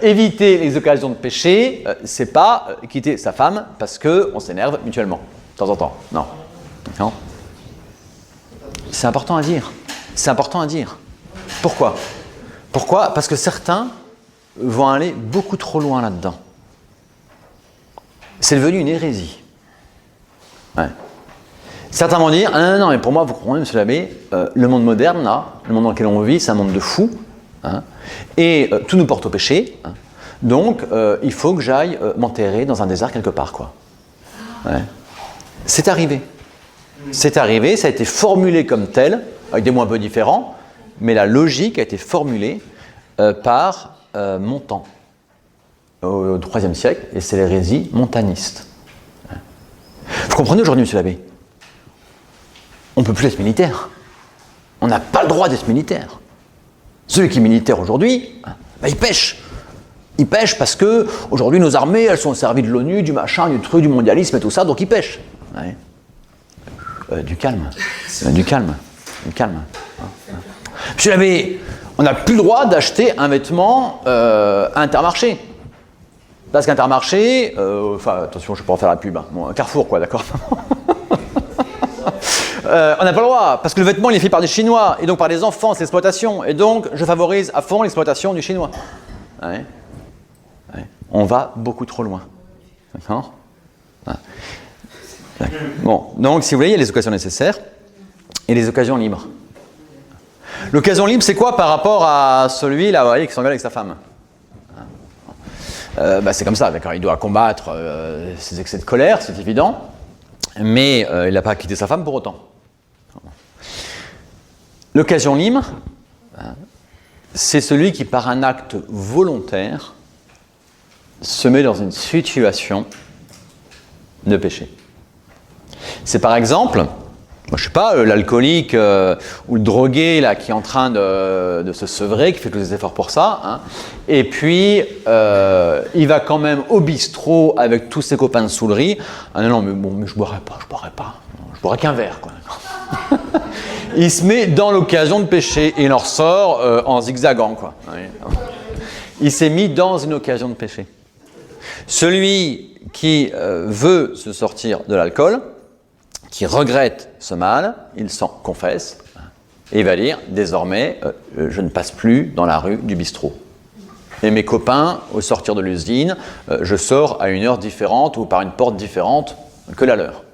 éviter les occasions de péché, c'est pas quitter sa femme parce qu'on s'énerve mutuellement, de temps en temps. Non. Non. C'est important à dire. C'est important à dire. Pourquoi ? Pourquoi ? Parce que certains vont aller beaucoup trop loin là-dedans. C'est devenu une hérésie. Ouais. Certains vont dire, ah non, mais pour moi, vous comprenez, monsieur l'abbé, le monde moderne, là, le monde dans lequel on vit, c'est un monde de fous, hein, et tout nous porte au péché, hein, donc il faut que j'aille m'enterrer dans un désert quelque part, quoi. Ouais. C'est arrivé. C'est arrivé, ça a été formulé comme tel, avec des mots un peu différents, mais la logique a été formulée par Montand au IIIe siècle, et c'est l'hérésie montaniste. Vous comprenez aujourd'hui, monsieur l'abbé, on ne peut plus être militaire. On n'a pas le droit d'être militaire. Celui qui est militaire aujourd'hui, il pêche. Il pêche parce que aujourd'hui nos armées, elles sont au service de l'ONU, du machin, du truc, du mondialisme et tout ça, donc il pêche. Ouais. Du calme. Du calme. Du calme. Monsieur l'abbé, on n'a plus le droit d'acheter un vêtement à Intermarché. Parce qu'Intermarché, attention, je ne vais pas en faire la pub, hein. Bon, Carrefour, quoi, d'accord. On n'a pas le droit, parce que le vêtement, il est fait par des Chinois, et donc par des enfants, c'est l'exploitation. Et donc, je favorise à fond l'exploitation du Chinois. Ouais. Ouais. On va beaucoup trop loin. D'accord ? Ouais. Bon, donc, si vous voulez, il y a les occasions nécessaires et les occasions libres. L'occasion libre, c'est quoi par rapport à celui-là, vous voyez, qui s'engueule avec sa femme ? C'est comme ça, d'accord. Il doit combattre ses excès de colère, c'est évident, mais il n'a pas quitté sa femme pour autant. L'occasion libre, c'est celui qui, par un acte volontaire, se met dans une situation de péché. C'est par exemple, je ne sais pas, l'alcoolique ou le drogué là, qui est en train de se sevrer, qui fait tous les efforts pour ça, hein, et puis il va quand même au bistrot avec tous ses copains de saoulerie. Ah non, mais je boirai pas, je boirai qu'un verre, quoi. Il se met dans l'occasion de pécher et il en ressort en zigzagant, quoi. il s'est mis dans une occasion de péché. Celui qui veut se sortir de l'alcool, qui regrette ce mal, il s'en confesse et il va dire désormais je ne passe plus dans la rue du bistrot. Et mes copains, au sortir de l'usine, je sors à une heure différente ou par une porte différente que la leur.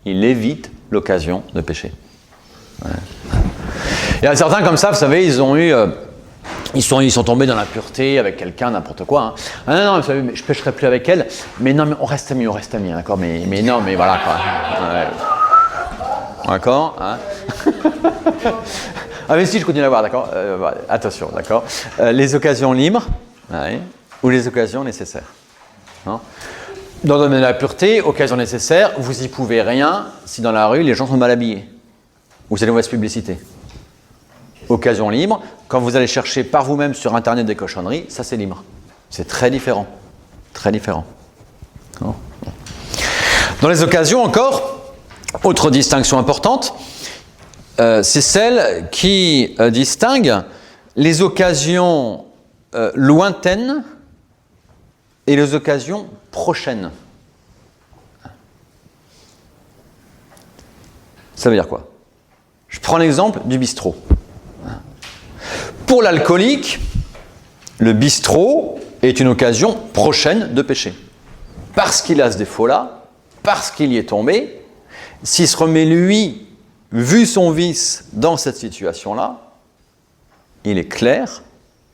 Il évite l'occasion de pécher. Ouais. Il y a certains comme ça, vous savez, ils sont tombés dans la pureté avec quelqu'un, n'importe quoi. Hein. Ah non, vous savez, mais je pêcherai plus avec elle. Mais non, mais on reste amis, d'accord. Mais non, mais voilà quoi. Ouais. D'accord, hein. Ah mais si, je continue à voir, d'accord. Attention, d'accord. Les occasions libres, ouais, ou les occasions nécessaires. Hein. Dans le domaine de la pureté, occasion nécessaire, vous y pouvez rien si dans la rue les gens sont mal habillés ou c'est une mauvaise publicité. Occasion libre, quand vous allez chercher par vous-même sur internet des cochonneries, ça c'est libre. C'est très différent. Très différent. Oh. Dans les occasions encore, autre distinction importante, c'est celle qui distingue les occasions lointaines et les occasions prochaines. Ça veut dire quoi? Je prends l'exemple du bistrot. Pour l'alcoolique, le bistrot est une occasion prochaine de péché. Parce qu'il a ce défaut-là, parce qu'il y est tombé, s'il se remet lui, vu son vice, dans cette situation-là, il est clair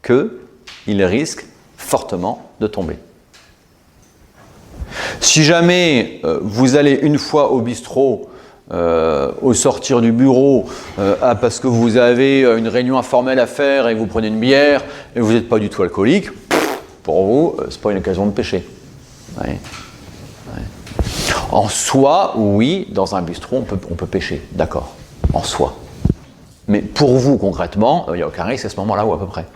qu'il risque fortement de tomber. Si jamais vous allez une fois au bistrot, au sortir du bureau, parce que vous avez une réunion informelle à faire et vous prenez une bière et vous n'êtes pas du tout alcoolique, pour vous, c'est pas une occasion de pécher. Ouais. Ouais. En soi, oui, dans un bistrot, on peut pécher, d'accord, en soi. Mais pour vous, concrètement, il n'y a aucun risque à ce moment-là, ou à peu près.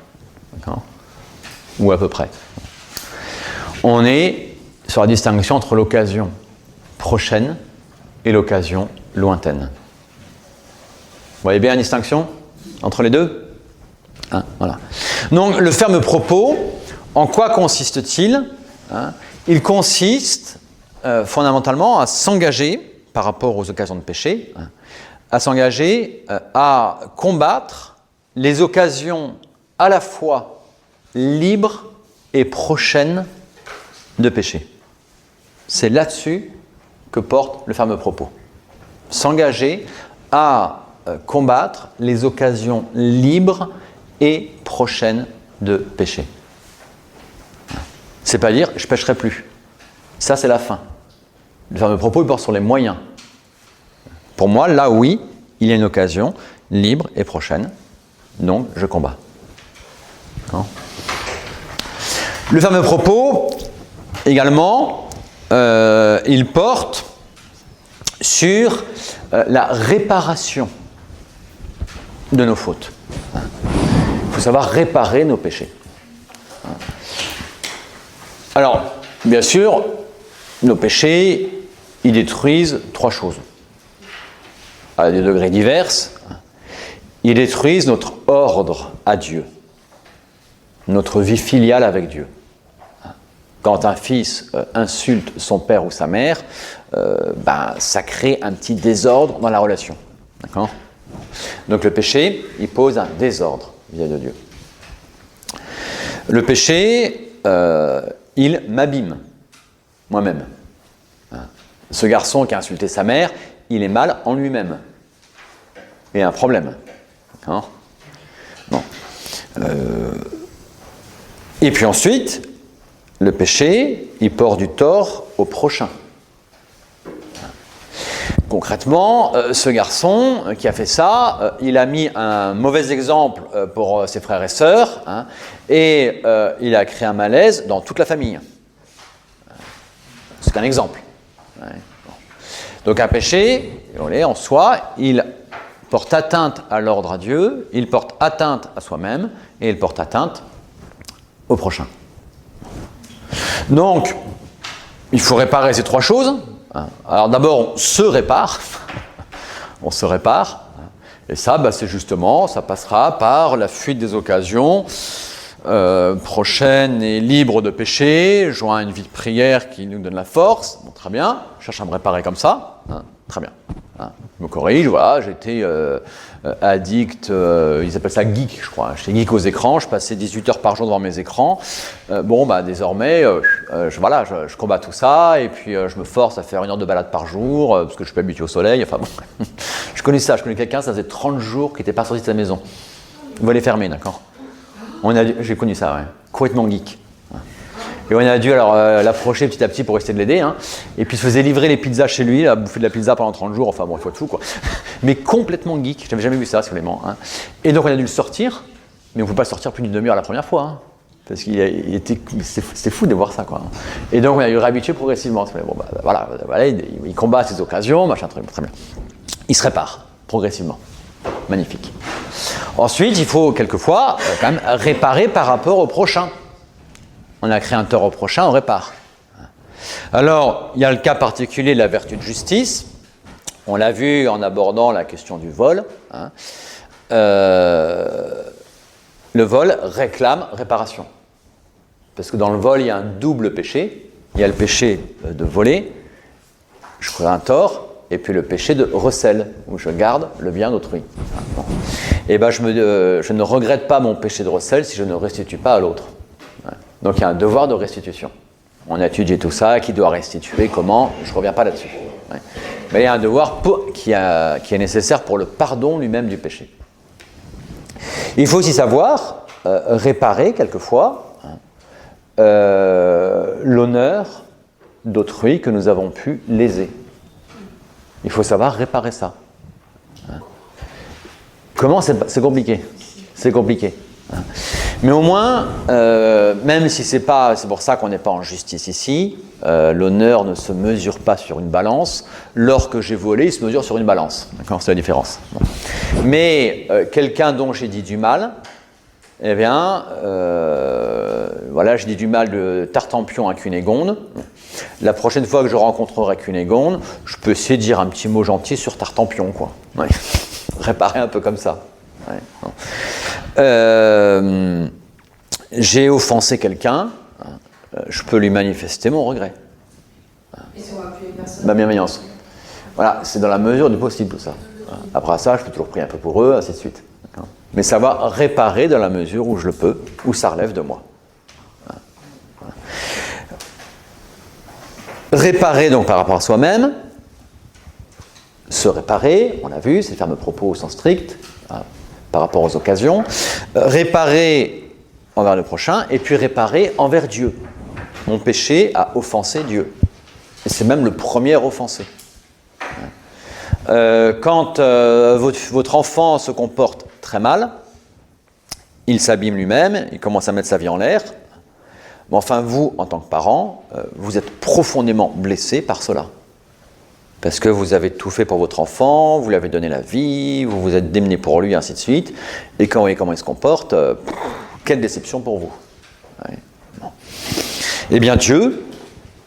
D'accord ? Ou à peu près. On est sur la distinction entre l'occasion prochaine et l'occasion lointaine. Vous voyez bien la distinction entre les deux ? Hein, voilà. Donc, le ferme propos, en quoi consiste-t-il ? Hein, il consiste fondamentalement à s'engager, par rapport aux occasions de péché, hein, à s'engager à combattre les occasions à la fois libres et prochaines de péché. C'est là-dessus que porte le fameux propos. S'engager à combattre les occasions libres et prochaines de péché. C'est pas dire je pécherai plus. Ça c'est la fin. Le fameux propos il porte sur les moyens. Pour moi, là oui, il y a une occasion libre et prochaine, donc je combats. D'accord ? Le fameux propos, également, il porte sur la réparation de nos fautes. Il faut savoir réparer nos péchés. Alors, bien sûr, nos péchés, ils détruisent trois choses. À des degrés divers, ils détruisent notre ordre à Dieu, notre vie filiale avec Dieu. Quand un fils insulte son père ou sa mère, ça crée un petit désordre dans la relation. D'accord ? Donc le péché, il pose un désordre vis-à-vis de Dieu. Le péché, il m'abîme, moi-même. Ce garçon qui a insulté sa mère, il est mal en lui-même. Il y a un problème. D'accord ? Bon. Et puis ensuite, le péché, il porte du tort au prochain. Concrètement, ce garçon qui a fait ça, il a mis un mauvais exemple pour ses frères et sœurs, hein, et il a créé un malaise dans toute la famille. C'est un exemple. Ouais. Bon. Donc un péché, en soi, il porte atteinte à l'ordre à Dieu, il porte atteinte à soi-même, et il porte atteinte au prochain. Donc, il faut réparer ces trois choses. Alors d'abord, on se répare. On se répare. Et ça, c'est justement, ça passera par la fuite des occasions prochaine est libre de péché, joint une vie de prière qui nous donne la force. Bon, très bien, je cherche à me réparer comme ça. Hein, très bien. Hein, je me corrige, voilà, j'étais addict, ils appellent ça geek, je crois. J'étais geek aux écrans, je passais 18 heures par jour devant mes écrans. Désormais, je combats tout ça, et puis je me force à faire 1 heure de balade par jour, parce que je suis pas habitué au soleil. Enfin bon, je connais quelqu'un, ça faisait 30 jours qu'il n'était pas sorti de sa maison. Il voulait fermer, d'accord. J'ai connu ça, ouais. Complètement geek. Et on a dû alors l'approcher petit à petit pour essayer de l'aider. Hein. Et puis il se faisait livrer les pizzas chez lui, il a bouffé de la pizza pendant 30 jours, enfin bon, il faut être fou quoi. Mais complètement geek, je n'avais jamais vu ça, seulement. Hein. Et donc on a dû le sortir, mais on ne peut pas le sortir plus d'une demi-heure la première fois. Hein. Parce c'était fou de voir ça quoi. Et donc on a dû le réhabituer progressivement. Bon, voilà, il combat ses occasions, machin, très bien. Il se répare progressivement. Magnifique. Ensuite, il faut quelquefois quand même réparer par rapport au prochain. On a créé un tort au prochain, on répare. Alors, il y a le cas particulier de la vertu de justice. On l'a vu en abordant la question du vol. Hein. Le vol réclame réparation. Parce que dans le vol, il y a un double péché. Il y a le péché de voler, je crée un tort, et puis le péché de recel, où je garde le bien d'autrui. Bon. Et ben, je ne regrette pas mon péché de recel si je ne restitue pas à l'autre. Donc il y a un devoir de restitution. On a étudié tout ça, qui doit restituer, comment, je ne reviens pas là-dessus. Ouais. Mais il y a un devoir qui est nécessaire pour le pardon lui-même du péché. Il faut aussi savoir réparer quelquefois l'honneur d'autrui que nous avons pu léser. Il faut savoir réparer ça. Comment c'est compliqué. C'est compliqué. Mais au moins, même si c'est pour ça qu'on n'est pas en justice ici, l'honneur ne se mesure pas sur une balance. L'or que j'ai volé, il se mesure sur une balance. D'accord, c'est la différence. Bon. Mais quelqu'un dont j'ai dit du mal, eh bien, j'ai dit du mal de Tartampion à Cunégonde. La prochaine fois que je rencontrerai Cunégonde, je peux essayer de dire un petit mot gentil sur Tartampion, quoi. Ouais. Réparer un peu comme ça. Ouais, j'ai offensé quelqu'un, je peux lui manifester mon regret. Et ça aura pu les personnes. Ma bienveillance. Voilà, c'est dans la mesure du possible, ça. Après ça, je peux toujours prier un peu pour eux, ainsi de suite. D'accord. Mais ça va réparer dans la mesure où je le peux, où ça relève de moi. Voilà. Réparer donc par rapport à soi-même, se réparer, on l'a vu, c'est faire mes propos au sens strict, par rapport aux occasions, réparer envers le prochain, et puis réparer envers Dieu. Mon péché a offensé Dieu. Et c'est même le premier offensé. Quand votre enfant se comporte très mal, il s'abîme lui-même, il commence à mettre sa vie en l'air, mais enfin vous, en tant que parent, vous êtes profondément blessé par cela. Parce que vous avez tout fait pour votre enfant, vous lui avez donné la vie, vous vous êtes démené pour lui, ainsi de suite. Et quand vous voyez comment il se comporte, quelle déception pour vous. Ouais. Bon. Eh bien Dieu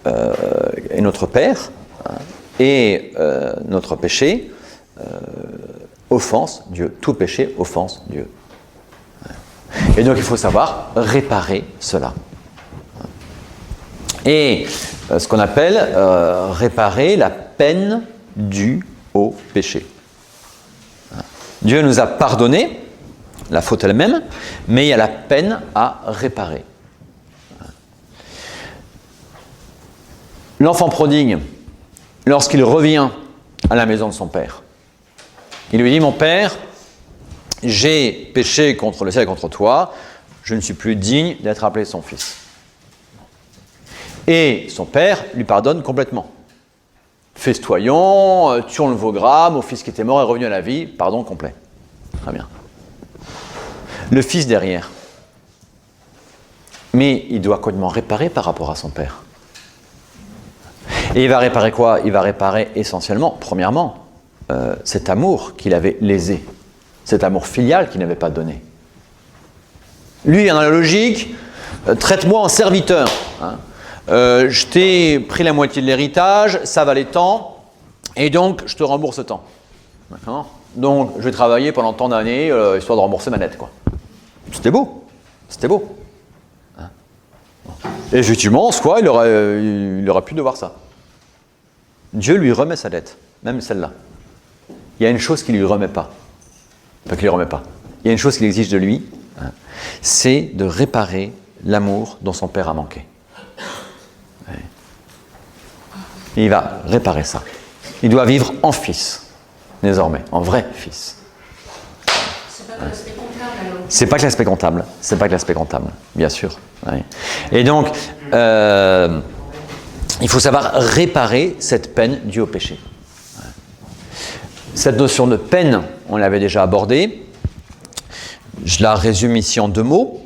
est notre Père, et notre péché offense Dieu. Tout péché offense Dieu. Et donc il faut savoir réparer cela. Et ce qu'on appelle réparer la peine due au péché. Dieu nous a pardonné, la faute elle-même, mais il y a la peine à réparer. L'enfant prodigue, lorsqu'il revient à la maison de son père, il lui dit « Mon père, j'ai péché contre le ciel et contre toi, je ne suis plus digne d'être appelé son fils. » Et son père lui pardonne complètement. Festoyons, tuons le veau gras, mon fils qui était mort est revenu à la vie, pardon complet. Très bien. Le fils derrière. Mais il doit complètement réparer par rapport à son père. Et il va réparer quoi ? Il va réparer essentiellement, premièrement, cet amour qu'il avait lésé, cet amour filial qu'il n'avait pas donné. Lui, dans la logique, traite-moi en serviteur. Hein. Je t'ai pris la moitié de l'héritage, ça valait tant, et donc je te rembourse tant. D'accord ? Donc je vais travailler pendant tant d'années, histoire de rembourser ma dette, quoi. C'était beau. C'était beau. Et effectivement, en soi, il aurait pu devoir ça. Dieu lui remet sa dette, même celle-là. Il y a une chose qu'il ne lui remet pas. Enfin, qu'il ne lui remet pas. Il y a une chose qu'il exige de lui, hein, c'est de réparer l'amour dont son père a manqué. Ouais. Et il va réparer ça. Il doit vivre en fils, désormais, en vrai fils. C'est pas que l'aspect comptable alors. C'est pas que l'aspect comptable, c'est pas que l'aspect comptable, bien sûr. Ouais. Et donc, il faut savoir réparer cette peine due au péché. Ouais. Cette notion de peine, on l'avait déjà abordée. Je la résume ici en 2 mots.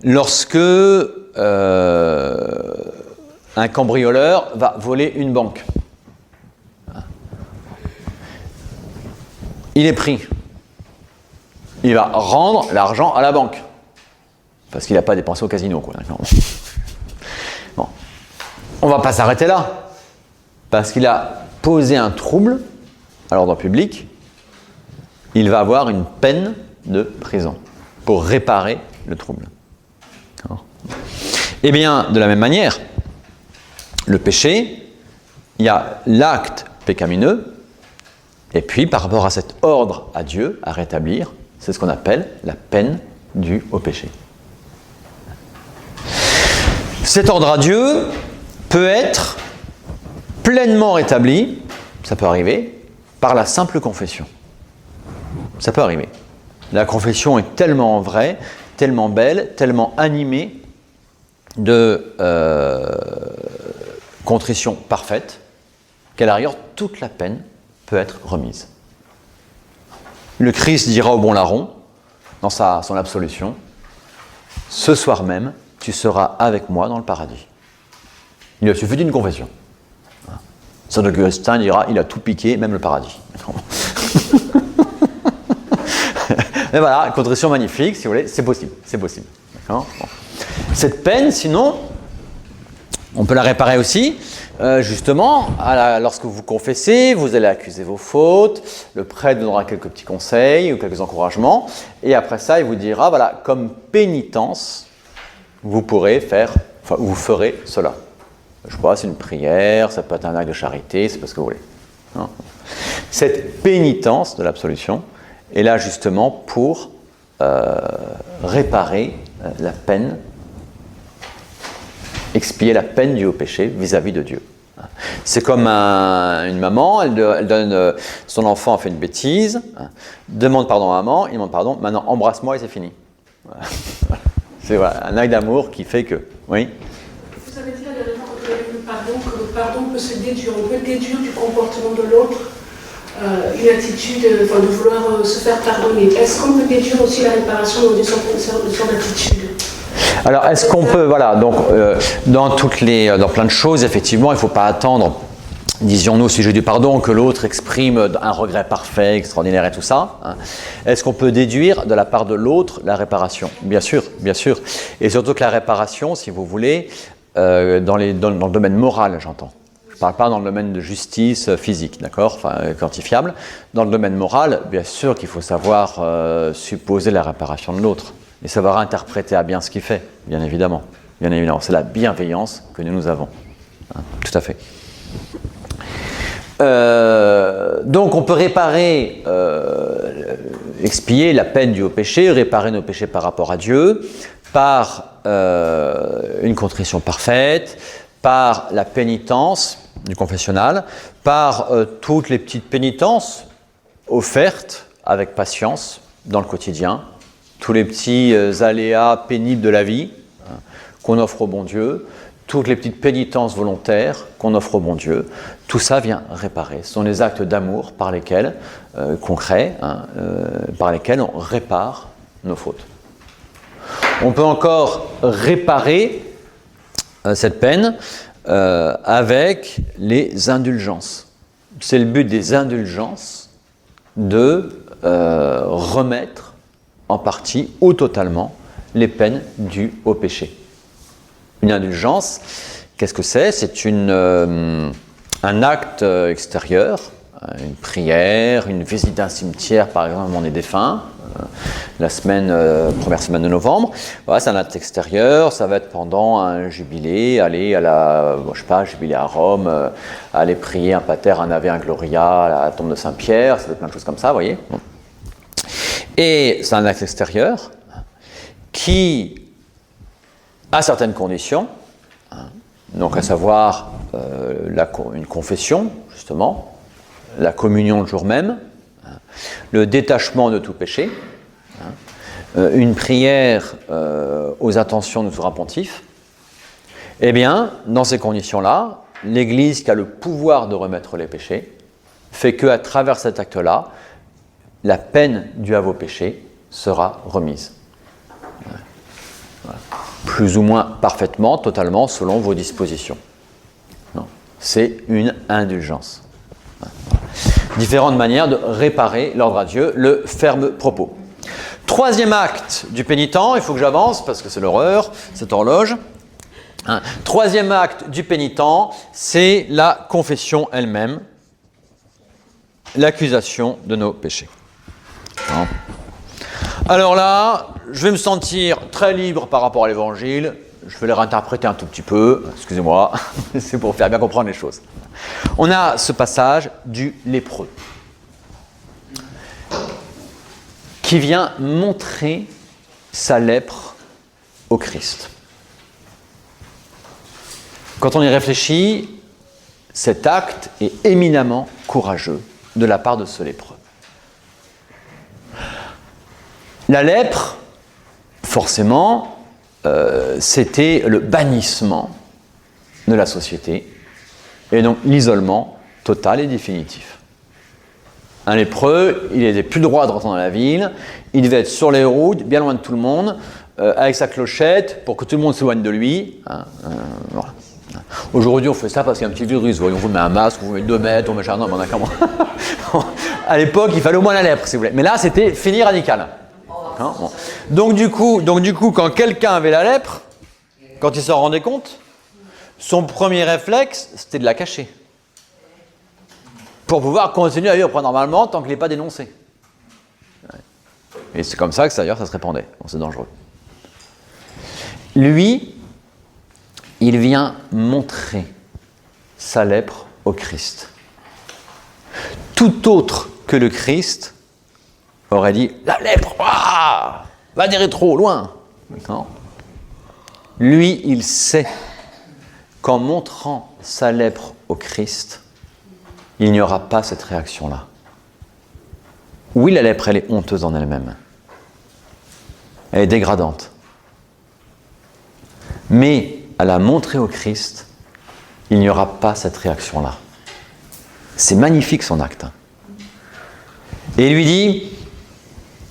Lorsque un cambrioleur va voler une banque, il est pris. Il va rendre l'argent à la banque. Parce qu'il n'a pas dépensé au casino, quoi. Bon. On ne va pas s'arrêter là. Parce qu'il a posé un trouble à l'ordre public. Il va avoir une peine de prison pour réparer le trouble. Eh bien, de la même manière, le péché, il y a l'acte pécamineux, et puis par rapport à cet ordre à Dieu à rétablir, c'est ce qu'on appelle la peine due au péché. Cet ordre à Dieu peut être pleinement rétabli, ça peut arriver, par la simple confession. Ça peut arriver. La confession est tellement vraie, tellement belle, tellement animée de contrition parfaite, qu'à l'arrière, toute la peine peut être remise. Le Christ dira au bon larron, dans son absolution, « Ce soir même, tu seras avec moi dans le paradis. » Il a suffi d'une confession. Saint Augustin dira, il a tout piqué, même le paradis. Mais voilà, une contrition magnifique, si vous voulez, c'est possible. C'est possible. Bon. Cette peine, sinon, on peut la réparer aussi. Justement, lorsque vous confessez, vous allez accuser vos fautes, le prêtre vous donnera quelques petits conseils ou quelques encouragements, et après ça, il vous dira, voilà, comme pénitence, vous ferez cela. Je crois, c'est une prière, ça peut être un acte de charité, c'est pas ce que vous voulez. Non. Cette pénitence de l'absolution est là justement pour réparer la peine, expier la peine due au péché vis-à-vis de Dieu. C'est comme une maman, elle donne, son enfant a fait une bêtise, demande pardon à maman, il demande pardon, maintenant embrasse-moi et c'est fini. Voilà. C'est voilà, un acte d'amour qui fait que... Oui. Vous avez dit la dernière fois quand vous avez dit le pardon, que le pardon peut se déduire, on peut déduire du comportement de l'autre une attitude, de vouloir se faire pardonner. Est-ce qu'on peut déduire aussi la réparation de son attitude ? Alors, est-ce qu'on peut, voilà, donc dans plein de choses, effectivement, il ne faut pas attendre, disions-nous au sujet du pardon, que l'autre exprime un regret parfait, extraordinaire et tout ça. Hein. Est-ce qu'on peut déduire de la part de l'autre la réparation ? Bien sûr, bien sûr. Et surtout que la réparation, si vous voulez, dans le domaine moral, j'entends. Je ne parle pas dans le domaine de justice physique, d'accord, enfin quantifiable. Dans le domaine moral, bien sûr qu'il faut savoir supposer la réparation de l'autre et savoir interpréter à bien ce qu'il fait, bien évidemment. Bien évidemment, c'est la bienveillance que nous avons. Hein, tout à fait. Donc on peut réparer, expier la peine due au péché, réparer nos péchés par rapport à Dieu, par une contrition parfaite, par la pénitence du confessionnal, par toutes les petites pénitences offertes avec patience dans le quotidien, tous les petits aléas pénibles de la vie qu'on offre au bon Dieu, toutes les petites pénitences volontaires qu'on offre au bon Dieu, tout ça vient réparer. Ce sont les actes d'amour par lesquels, concrets, par lesquels on répare nos fautes. On peut encore réparer cette peine avec les indulgences. C'est le but des indulgences de remettre en partie ou totalement les peines dues au péché. Une indulgence, qu'est-ce que c'est ? C'est un acte extérieur, une prière, une visite d'un cimetière par exemple au moment des défunts, la première semaine de novembre. Voilà, c'est un acte extérieur, ça va être pendant un jubilé, aller à jubilé à Rome, aller prier un pater, un ave, un gloria à la tombe de Saint-Pierre, ça fait plein de choses comme ça, vous voyez. Bon. Et c'est un acte extérieur qui a certaines conditions, donc à savoir une confession, justement, la communion le jour même, le détachement de tout péché, une prière aux intentions du souverain pontife. Eh bien, dans ces conditions-là, l'Église qui a le pouvoir de remettre les péchés fait qu'à travers cet acte-là, la peine due à vos péchés sera remise. Voilà. Plus ou moins parfaitement, totalement, selon vos dispositions. Non. C'est une indulgence. Différentes manières de réparer l'ordre à Dieu, le ferme propos. Troisième acte du pénitent, il faut que j'avance parce que c'est l'horreur, cette horloge. Troisième acte du pénitent, c'est la confession elle-même, l'accusation de nos péchés. Alors là, je vais me sentir très libre par rapport à l'évangile. Je vais les réinterpréter un tout petit peu, excusez-moi, c'est pour faire bien comprendre les choses. On a ce passage du lépreux qui vient montrer sa lèpre au Christ. Quand on y réfléchit, cet acte est éminemment courageux de la part de ce lépreux. La lèpre, forcément, c'était le bannissement de la société et donc l'isolement total et définitif. Un lépreux, il n'avait plus le droit de rentrer dans la ville, il devait être sur les routes, bien loin de tout le monde, avec sa clochette pour que tout le monde s'éloigne de lui. Voilà. Aujourd'hui, on fait ça parce qu'il y a un petit virus. Voyons, on vous met un masque, on vous met 2 mètres, on met un... Non, mais on a comment... À l'époque, il fallait au moins la lèpre, si vous voulez. Mais là, c'était fini radical. Hein, bon. Donc du coup, quand quelqu'un avait la lèpre, quand il s'en rendait compte, son premier réflexe, c'était de la cacher. Pour pouvoir continuer à vivre normalement tant qu'il n'est pas dénoncé. Et c'est comme ça que d'ailleurs ça se répandait. Bon, c'est dangereux. Lui, il vient montrer sa lèpre au Christ. Tout autre que le Christ aurait dit « La lèpre, va des rétros, loin !» Non. Lui, il sait qu'en montrant sa lèpre au Christ, il n'y aura pas cette réaction-là. Oui, la lèpre, elle est honteuse en elle-même. Elle est dégradante. Mais à la montrer au Christ, il n'y aura pas cette réaction-là. C'est magnifique son acte. Et il lui dit,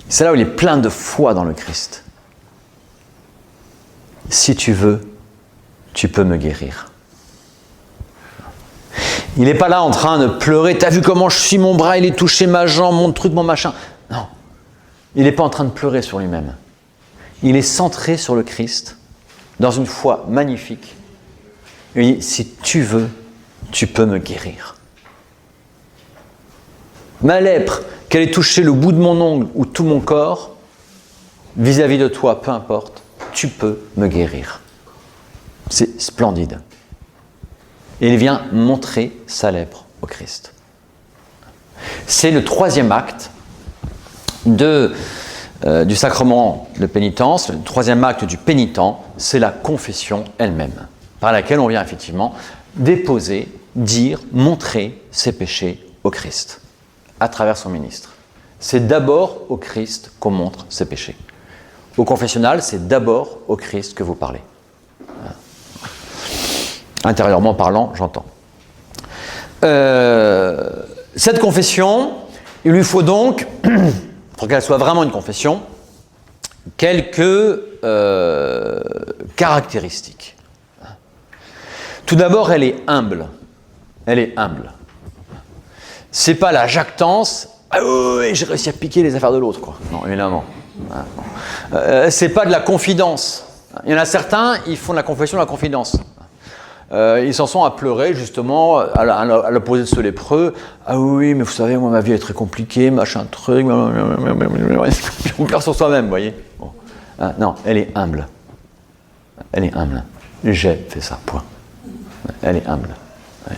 c'est là où il est plein de foi dans le Christ. Si tu veux, tu peux me guérir. Il n'est pas là en train de pleurer, t'as vu comment je suis, mon bras il est touché, ma jambe, mon truc, mon machin. Non, il n'est pas en train de pleurer sur lui-même. Il est centré sur le Christ, dans une foi magnifique. Il dit, si tu veux, tu peux me guérir. Ma lèpre, qu'elle ait touché le bout de mon ongle ou tout mon corps, vis-à-vis de toi, peu importe, tu peux me guérir. C'est splendide. Et il vient montrer sa lèpre au Christ. C'est le troisième acte du sacrement de pénitence, le troisième acte du pénitent, c'est la confession elle-même, par laquelle on vient effectivement déposer, dire, montrer ses péchés au Christ, à travers son ministre. C'est d'abord au Christ qu'on montre ses péchés. Au confessionnal, c'est d'abord au Christ que vous parlez. Intérieurement parlant, j'entends. Cette confession, il lui faut donc, pour qu'elle soit vraiment une confession, quelques caractéristiques. Tout d'abord, elle est humble. Elle est humble. C'est pas la jactance. Ah oui, j'ai réussi à piquer les affaires de l'autre, quoi. Non, évidemment. C'est pas de la confidence. Il y en a certains, ils font de la confession de la confidence. ils s'en sont à pleurer justement à l'opposé de ce lépreux. Ah oui, mais vous savez, moi ma vie est très compliquée, machin truc. On pleure sur soi-même, vous voyez. Bon. Ah, non, elle est humble. Elle est humble. J'ai fait ça, point. Elle est humble. Ouais.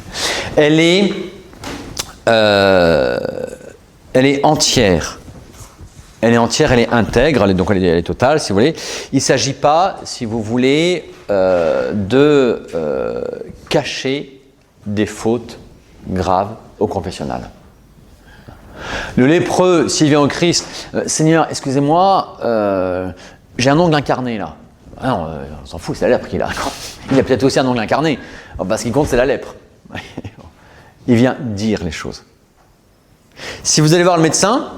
Elle est entière. Elle est entière, elle est intègre, donc elle est totale, si vous voulez. Il ne s'agit pas, si vous voulez, de cacher des fautes graves au confessionnal. Le lépreux, s'il vient au Christ, Seigneur, excusez-moi, j'ai un ongle incarné là. Ah non, on s'en fout, c'est la lèpre qu'il a. Il a peut-être aussi un ongle incarné. Ce qui compte, c'est la lèpre. Il vient dire les choses. Si vous allez voir le médecin,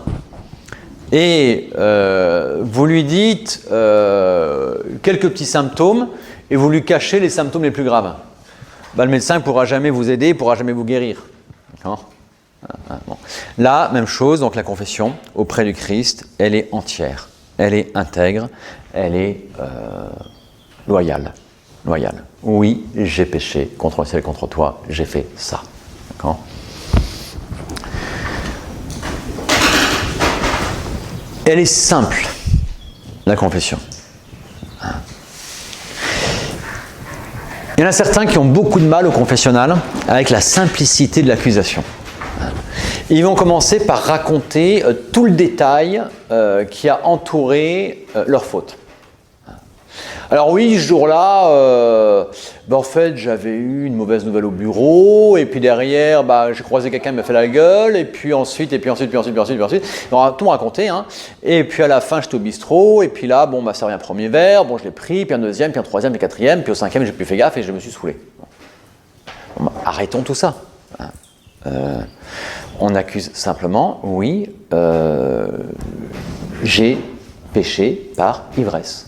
et vous lui dites quelques petits symptômes et vous lui cachez les symptômes les plus graves. Le médecin ne pourra jamais vous aider, il ne pourra jamais vous guérir. D'accord ? Bon. Là, même chose, donc la confession auprès du Christ, elle est entière, elle est intègre, elle est loyale. Oui, j'ai péché contre le ciel et contre toi, j'ai fait ça. D'accord ? Elle est simple, la confession. Il y en a certains qui ont beaucoup de mal au confessionnal avec la simplicité de l'accusation. Ils vont commencer par raconter tout le détail qui a entouré leur faute. Alors oui, ce jour-là, en fait, j'avais eu une mauvaise nouvelle au bureau, et puis derrière, j'ai croisé quelqu'un qui m'a fait la gueule, et puis ensuite. On va tout me raconter, hein. Et puis à la fin, j'étais au bistrot, et puis là, m'a servi un premier verre, je l'ai pris, puis un deuxième, puis un troisième, puis un quatrième, puis au cinquième, j'ai plus fait gaffe et je me suis saoulé. Arrêtons tout ça. On accuse simplement, oui, j'ai péché par ivresse.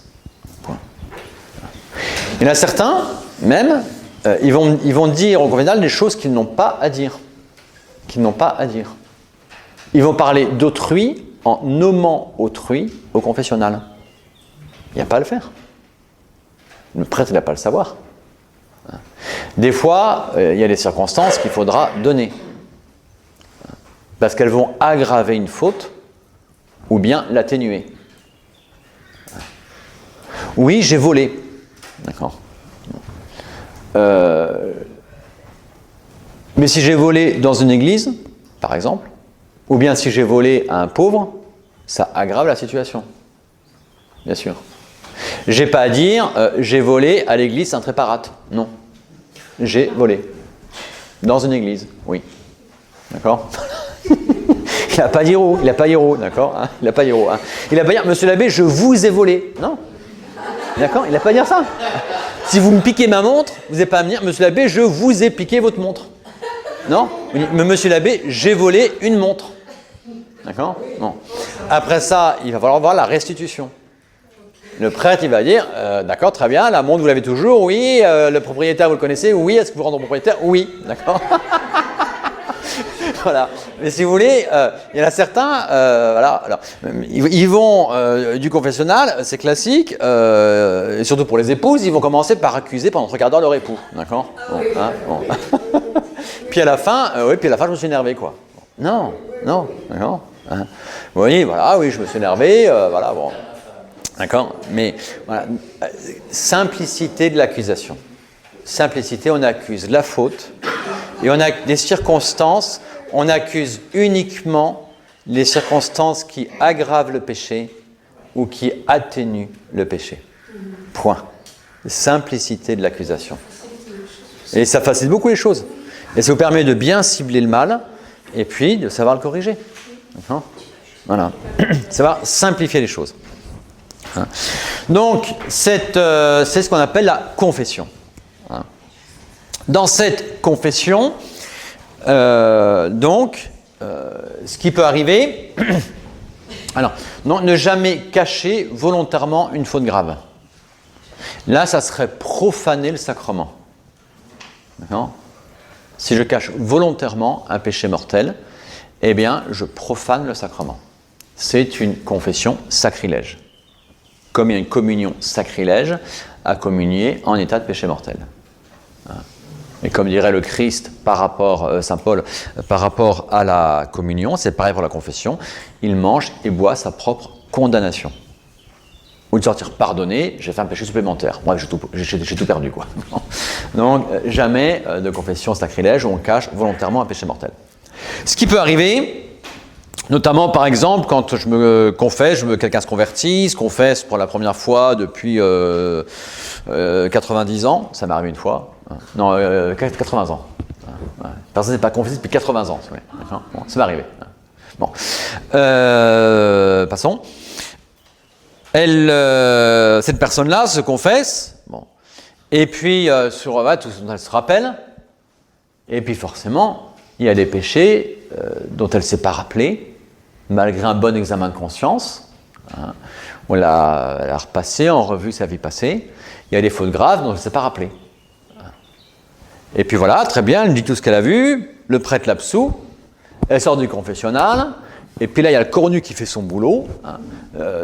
Il y en a certains, même, ils vont dire au confessionnal des choses qu'ils n'ont pas à dire. Ils vont parler d'autrui en nommant autrui au confessionnal. Il n'y a pas à le faire. Le prêtre, il n'a pas à le savoir. Des fois, il y a des circonstances qu'il faudra donner. Parce qu'elles vont aggraver une faute ou bien l'atténuer. Oui, j'ai volé. D'accord. Mais si j'ai volé dans une église, par exemple, ou bien si j'ai volé à un pauvre, ça aggrave la situation. Bien sûr. J'ai pas à dire j'ai volé à l'église Saint-Tréparate. Non. J'ai volé. Dans une église, oui. D'accord. Il n'a pas dit où, d'accord, hein, il n'a pas dit où. Hein. Il n'a pas dit, monsieur l'abbé, je vous ai volé. Non. D'accord, il n'a pas dit ça. Si vous me piquez ma montre, vous n'avez pas à me dire, monsieur l'abbé, je vous ai piqué votre montre. Non. Mais monsieur l'abbé, j'ai volé une montre. D'accord. Non. Après ça, il va falloir voir la restitution. Le prêtre, il va dire, d'accord, très bien, la montre, vous l'avez toujours, oui, le propriétaire, vous le connaissez, oui, est-ce que vous rendez au propriétaire? Oui, d'accord. Voilà. Mais si vous voulez, il y en a certains, voilà, alors, ils vont du confessionnal, c'est classique, et surtout pour les épouses, ils vont commencer par accuser pendant 3 quarts d'heure leur époux, d'accord. Bon, hein, bon. Puis à la fin, je me suis énervé, quoi. Non, d'accord. Hein. Oui, voilà, oui, je me suis énervé, voilà, bon. D'accord. Mais voilà, simplicité de l'accusation. Simplicité, on accuse la faute, et on a des circonstances. On accuse uniquement les circonstances qui aggravent le péché ou qui atténuent le péché. Point. Simplicité de l'accusation. Et ça facilite beaucoup les choses. Et ça vous permet de bien cibler le mal et puis de savoir le corriger. D'accord ? Voilà. Savoir simplifier les choses. Donc, c'est ce qu'on appelle la confession. Dans cette confession, ce qui peut arriver, alors, non, ne jamais cacher volontairement une faute grave. Là, ça serait profaner le sacrement. D'accord ? Si je cache volontairement un péché mortel, eh bien, je profane le sacrement. C'est une confession sacrilège. Comme il y a une communion sacrilège à communier en état de péché mortel. Et comme dirait le Christ par rapport, Saint Paul, par rapport à la communion, c'est pareil pour la confession, il mange et boit sa propre condamnation. Ou de sortir pardonné, j'ai fait un péché supplémentaire. Moi, j'ai tout perdu, quoi. Donc, jamais de confession sacrilège où on cache volontairement un péché mortel. Ce qui peut arriver, notamment, par exemple, quand je me confesse, quelqu'un se convertit, se confesse pour la première fois depuis 90 ans, ça m'est arrivé une fois. Non, 80 ans. Personne n'est pas confessé depuis 80 ans. Bon, ça m'est arrivé. Bon. Passons. Cette personne-là se confesse, bon. Et puis elle se rappelle, et puis forcément, il y a des péchés dont elle ne s'est pas rappelée, malgré un bon examen de conscience. Hein. Elle a repassé en revue sa vie passée. Il y a des fautes graves dont elle ne s'est pas rappelée. Et puis voilà, très bien, elle dit tout ce qu'elle a vu, le prêtre l'absout, elle sort du confessionnal, et puis là, il y a le cornu qui fait son boulot. Hein.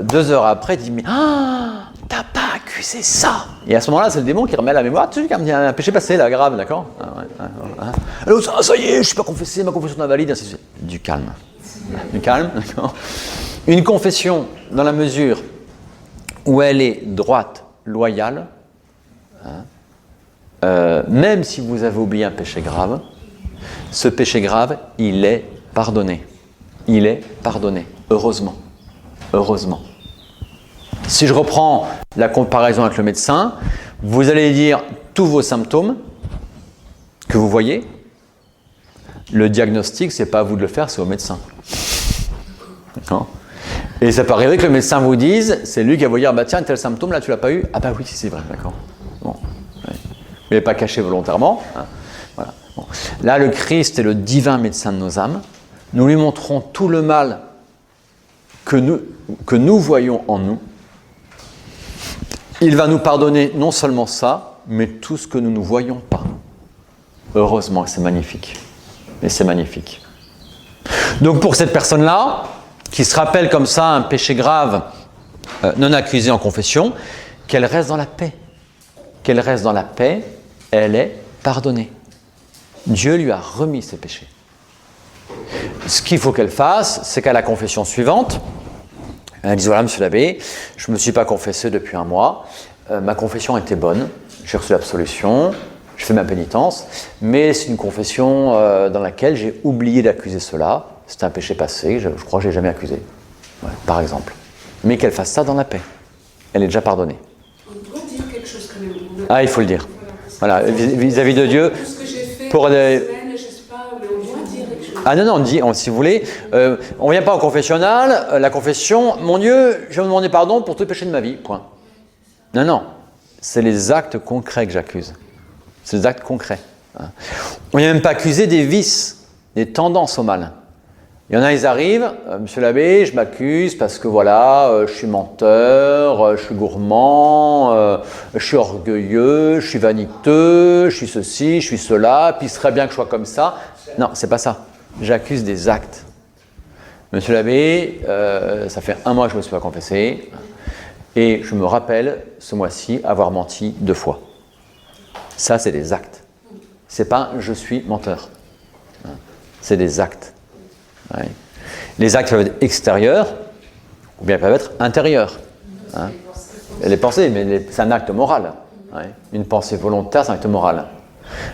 2 heures après, il dit « Mais t'as pas accusé ça !» Et à ce moment-là, c'est le démon qui remet la mémoire. Tu sais, il y a un péché passé, là, grave, d'accord ? Alors, ça y est, je ne suis pas confessé, ma confession est invalide. Du calme. Du calme, d'accord ? Une confession, dans la mesure où elle est droite, loyale, hein, même si vous avez oublié un péché grave, ce péché grave, il est pardonné. Il est pardonné, heureusement. Heureusement. Si je reprends la comparaison avec le médecin, vous allez dire tous vos symptômes que vous voyez. Le diagnostic, c'est pas à vous de le faire, c'est au médecin. D'accord ? Et ça peut arriver que le médecin vous dise, c'est lui qui va vous dire, bah tiens, tel symptôme, là tu l'as pas eu. Ah bah oui, c'est vrai, d'accord. Bon. Ouais. Mais il n'est pas caché volontairement. Hein. Voilà. Bon. Là, le Christ est le divin médecin de nos âmes. Nous lui montrons tout le mal que nous voyons en nous. Il va nous pardonner non seulement ça, mais tout ce que nous ne voyons pas. Heureusement, c'est magnifique. Et c'est magnifique. Donc pour cette personne-là, qui se rappelle comme ça un péché grave non accusé en confession, qu'elle reste dans la paix. Qu'elle reste dans la paix, elle est pardonnée. Dieu lui a remis ses péchés. Ce qu'il faut qu'elle fasse, c'est qu'à la confession suivante, elle dit, voilà, monsieur l'abbé, je ne me suis pas confessé depuis 1 mois, ma confession était bonne, j'ai reçu l'absolution, je fais ma pénitence, mais c'est une confession dans laquelle j'ai oublié d'accuser cela, c'est un péché passé, je crois que je n'ai jamais accusé, ouais, par exemple. Mais qu'elle fasse ça dans la paix, elle est déjà pardonnée. On doit dire quelque chose quand même. Ah, il faut le dire. Voilà, vis-à-vis de Dieu. Tout ce que j'ai fait pour des... semaine, je sais pas, mais on doit dire quelque chose. Ah non, si vous voulez, on ne vient pas au confessionnal, la confession, mon Dieu, je vais me demander pardon pour tous les péchés de ma vie, point. Non, c'est les actes concrets que j'accuse. C'est les actes concrets. Hein. On ne vient même pas accuser des vices, des tendances au mal. Il y en a, ils arrivent, monsieur l'abbé, je m'accuse parce que voilà, je suis menteur, je suis gourmand, je suis orgueilleux, je suis vaniteux, je suis ceci, je suis cela, puis il serait bien que je sois comme ça. Non, c'est pas ça. J'accuse des actes. Monsieur l'abbé, ça fait 1 mois que je ne me suis pas confessé, et je me rappelle ce mois-ci avoir menti 2 fois. Ça, c'est des actes. C'est pas je suis menteur. C'est des actes. Ouais. Les actes peuvent être extérieurs ou bien peuvent être intérieurs. Hein. Les pensées, mais c'est un acte moral. Ouais. Une pensée volontaire, c'est un acte moral.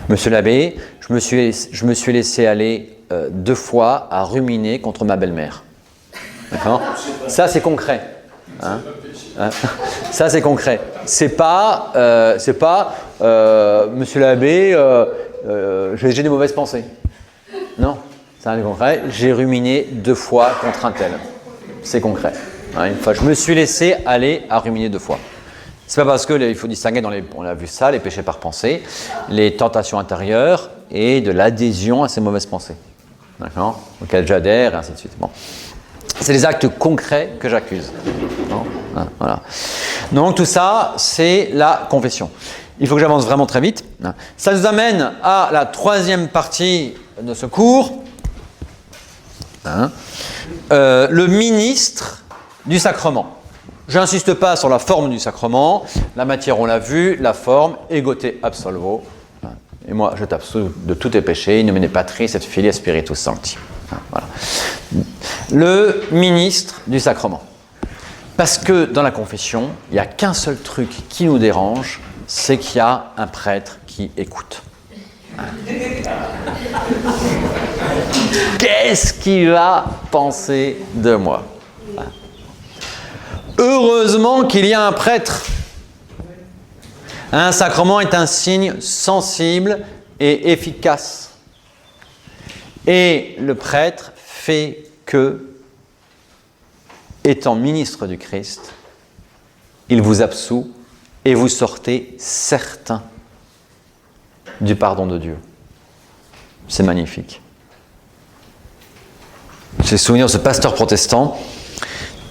Monsieur l'abbé, je me suis laissé aller 2 fois à ruminer contre ma belle-mère. D'accord ? Ça, c'est concret. Hein. Hein. Ça, c'est concret. C'est pas monsieur l'abbé, j'ai des mauvaises pensées. Non. C'est un concret, j'ai ruminé 2 fois contre un tel. C'est concret. Hein, une fois, je me suis laissé aller à ruminer 2 fois. C'est pas parce que il faut distinguer on a vu ça, les péchés par pensée, les tentations intérieures et de l'adhésion à ces mauvaises pensées. D'accord ? Auxquelles j'adhère et ainsi de suite. Bon. C'est les actes concrets que j'accuse. Hein, voilà. Donc tout ça, c'est la confession. Il faut que j'avance vraiment très vite. Ça nous amène à la 3e partie de ce cours. Hein, le ministre du sacrement. Je n'insiste pas sur la forme du sacrement, la matière on l'a vu, la forme, egote absolvo, et moi je t'absous de tous tes péchés, in nomine Patris et Filii et Spiritus Sancti. Voilà. Le ministre du sacrement. Parce que dans la confession, il n'y a qu'un seul truc qui nous dérange, c'est qu'il y a un prêtre qui écoute. Qu'est-ce qu'il va penser de moi? Heureusement qu'il y a un prêtre. Un sacrement est un signe sensible et efficace. Et le prêtre fait que, étant ministre du Christ, il vous absout et vous sortez certain du pardon de Dieu. C'est magnifique. J'ai souvenir de ce pasteur protestant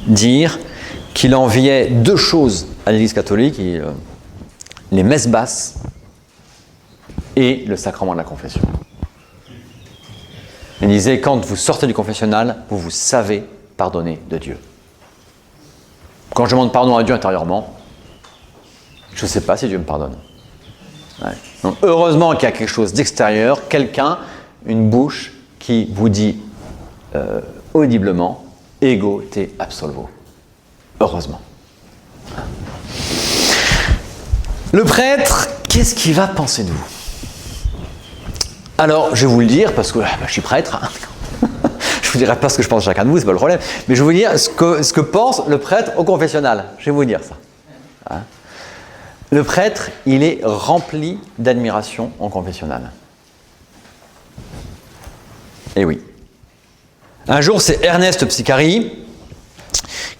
dire qu'il enviait deux choses à l'Église catholique, les messes basses et le sacrement de la confession. Il disait, quand vous sortez du confessionnal, vous savez pardonner de Dieu. Quand je demande pardon à Dieu intérieurement, je ne sais pas si Dieu me pardonne. Ouais. Donc, heureusement qu'il y a quelque chose d'extérieur, quelqu'un, une bouche qui vous dit audiblement « Ego te absolvo ». Heureusement. Le prêtre, qu'est-ce qu'il va penser de vous? Alors, je vais vous le dire, parce que je suis prêtre. Je ne vous dirai pas ce que je pense de chacun de vous, c'est pas le problème. Mais je vais vous dire ce que pense le prêtre au confessionnal. Je vais vous dire ça. Hein? Le prêtre, il est rempli d'admiration en confessionnal. Eh oui. Un jour, c'est Ernest Psicari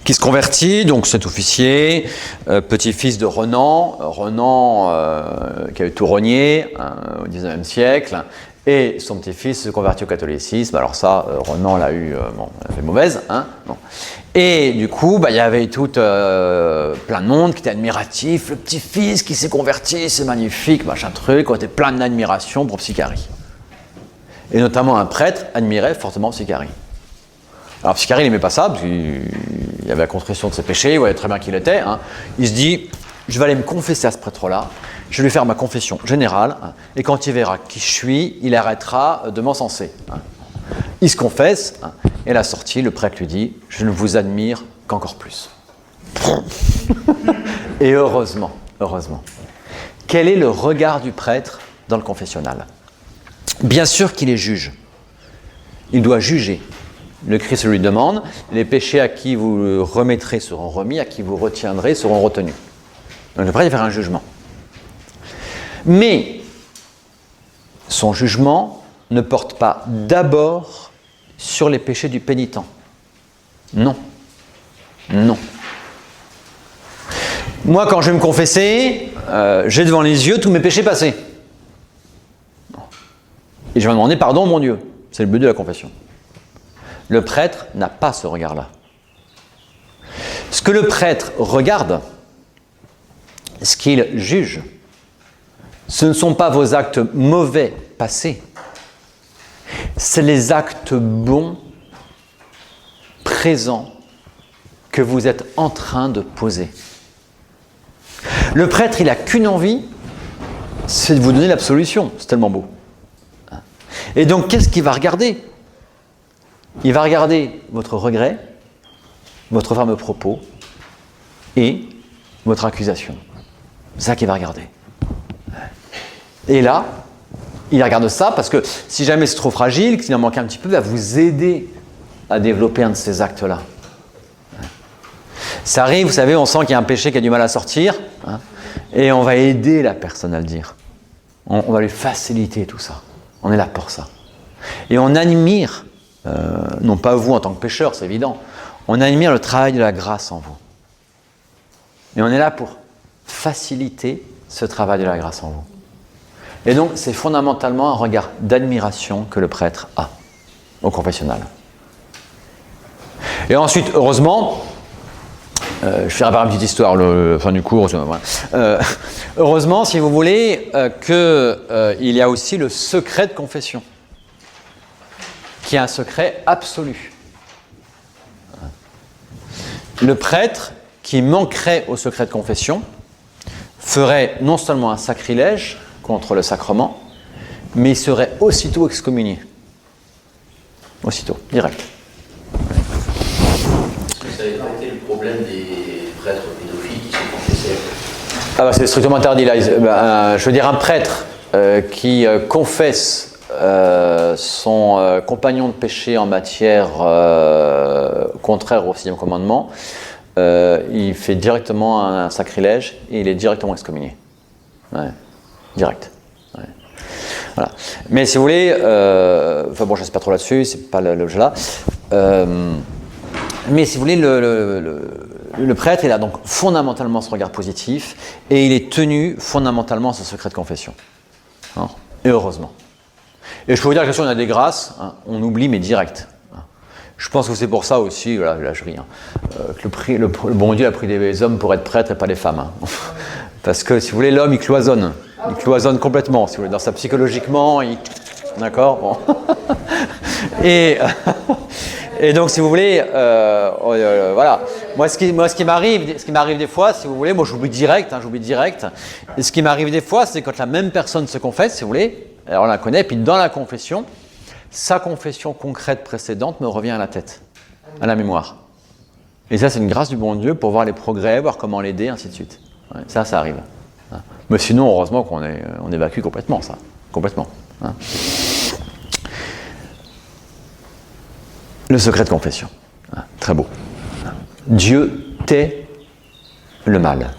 qui se convertit, donc cet officier, petit-fils de Renan, qui a eu tout rogné au XIXe siècle, et son petit-fils se convertit au catholicisme. Alors ça, Renan l'a eu, elle fait mauvaise, hein, bon. Et du coup, il y avait tout plein de monde qui était admiratif, le petit-fils qui s'est converti, c'est magnifique, machin truc, on était plein d'admiration pour Psicari. Et notamment un prêtre admirait fortement Psicari. Alors Psicari, il n'aimait pas ça, parce qu'il y avait la contrition de ses péchés, il voyait très bien qui il était. Hein. Il se dit, je vais aller me confesser à ce prêtre-là, je vais lui faire ma confession générale, hein, et quand il verra qui je suis, il arrêtera de m'encenser. Hein. Il se confesse, hein, et à la sortie, le prêtre lui dit, je ne vous admire qu'encore plus. Et heureusement. Quel est le regard du prêtre dans le confessionnal? Bien sûr qu'il est juge. Il doit juger. Le Christ lui demande, les péchés à qui vous remettrez seront remis, à qui vous retiendrez seront retenus. Donc le prêtre va faire un jugement. Mais son jugement ne porte pas d'abord sur les péchés du pénitent. Non. Moi, quand je vais me confesser, j'ai devant les yeux tous mes péchés passés. Et je vais demander pardon, mon Dieu. C'est le but de la confession. Le prêtre n'a pas ce regard-là. Ce que le prêtre regarde, ce qu'il juge, ce ne sont pas vos actes mauvais passés, c'est les actes bons présents que vous êtes en train de poser. Le prêtre, il n'a qu'une envie, c'est de vous donner l'absolution. C'est tellement beau. Et donc, qu'est-ce qu'il va regarder ? Il va regarder votre regret, votre fameux propos et votre accusation. C'est ça qu'il va regarder. Et là, il regarde ça parce que si jamais c'est trop fragile, qu'il en manque un petit peu, il va vous aider à développer un de ces actes-là. Ça arrive, vous savez, on sent qu'il y a un péché qui a du mal à sortir, hein, et on va aider la personne à le dire. On va lui faciliter tout ça. On est là pour ça. Et on admire, non pas vous en tant que pécheur, c'est évident, on admire le travail de la grâce en vous. Et on est là pour faciliter ce travail de la grâce en vous. Et donc, c'est fondamentalement un regard d'admiration que le prêtre a au confessionnal. Et ensuite, heureusement, je ferai par une petite histoire, la fin du cours. Heureusement, si vous voulez, qu'il y a aussi le secret de confession, qui est un secret absolu. Le prêtre qui manquerait au secret de confession ferait non seulement un sacrilège contre le sacrement, mais il serait aussitôt excommunié. Aussitôt, direct. Ça n'avait pas été le problème des prêtres pédophiles qui se confessaient. Ah bah c'est strictement interdit là. Je veux dire un prêtre qui confesse son compagnon de péché en matière contraire au 6e commandement, il fait directement un sacrilège et il est directement excommunié. Ouais, direct. Ouais. Voilà. Mais si vous voulez, enfin bon, je ne sais pas trop là-dessus, c'est pas l'objet là. Mais si vous voulez, le prêtre, il a donc fondamentalement ce regard positif et il est tenu fondamentalement à ce secret de confession. Hein, et heureusement. Et je peux vous dire que si on a des grâces, hein, on oublie mais direct. Je pense que c'est pour ça aussi, là je ris, hein, que le bon Dieu a pris des hommes pour être prêtres et pas des femmes. Hein. Parce que si vous voulez, l'homme il cloisonne complètement, si vous voulez, dans sa psychologiquement, d'accord, bon. Et donc si vous voulez, voilà. Moi ce qui m'arrive des fois, si vous voulez, moi j'oublie direct. Et ce qui m'arrive des fois, c'est quand la même personne se confesse, si vous voulez, alors on la connaît, puis dans la confession, sa confession concrète précédente me revient à la tête, à la mémoire. Et ça, c'est une grâce du bon Dieu pour voir les progrès, voir comment l'aider, ainsi de suite. Ouais, ça arrive. Mais sinon, heureusement on évacue complètement ça. Complètement. Hein. Le secret de confession. Très beau. Dieu tait le mal.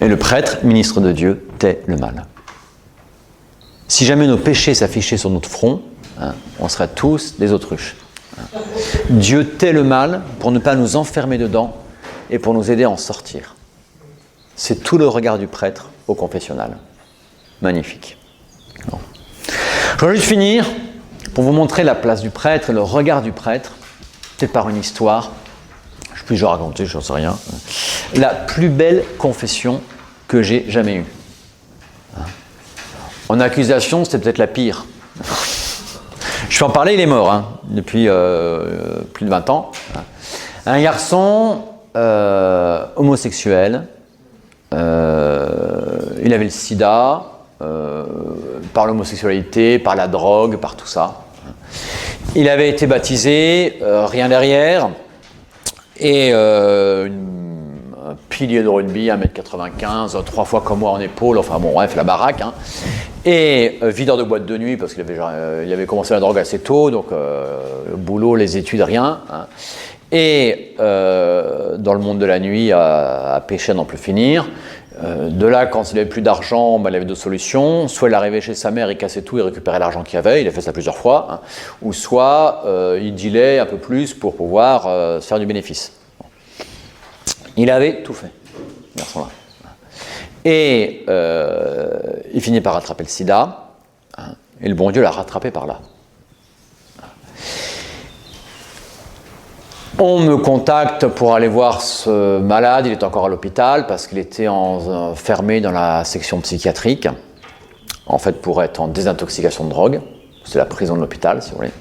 Et le prêtre, ministre de Dieu, tait le mal. Si jamais nos péchés s'affichaient sur notre front, hein, on serait tous des autruches. Dieu tait le mal pour ne pas nous enfermer dedans et pour nous aider à en sortir. C'est tout le regard du prêtre au confessionnal. Magnifique. Bon. Je vais juste finir pour vous montrer la place du prêtre et le regard du prêtre, peut-être par une histoire. Je puis raconter, je n'en sais rien. La plus belle confession que j'ai jamais eue. En accusation, c'était peut-être la pire. Je peux en parler, il est mort, hein, depuis plus de 20 ans. Un garçon homosexuel, il avait le sida, par l'homosexualité, par la drogue, par tout ça. Il avait été baptisé, rien derrière, et un pilier de rugby, 1m95, 3 fois comme moi en épaule, enfin bon, bref, la baraque. Hein. Et videur de boîte de nuit, parce qu'il avait commencé la drogue assez tôt, donc le boulot, les études, rien. Hein. Et dans le monde de la nuit, à pêcher à n'en plus finir. De là, quand il n'avait plus d'argent, il avait deux solutions. Soit il arrivait chez sa mère, il cassait tout, il récupérait l'argent qu'il avait, il a fait ça plusieurs fois. Hein. Ou soit il dealait un peu plus pour pouvoir se faire du bénéfice. Il avait tout fait, ce garçon-là. Et il finit par rattraper le sida, hein, et le bon Dieu l'a rattrapé par là. On me contacte pour aller voir ce malade, il est encore à l'hôpital parce qu'il était enfermé dans la section psychiatrique, en fait pour être en désintoxication de drogue, c'est la prison de l'hôpital si vous voulez.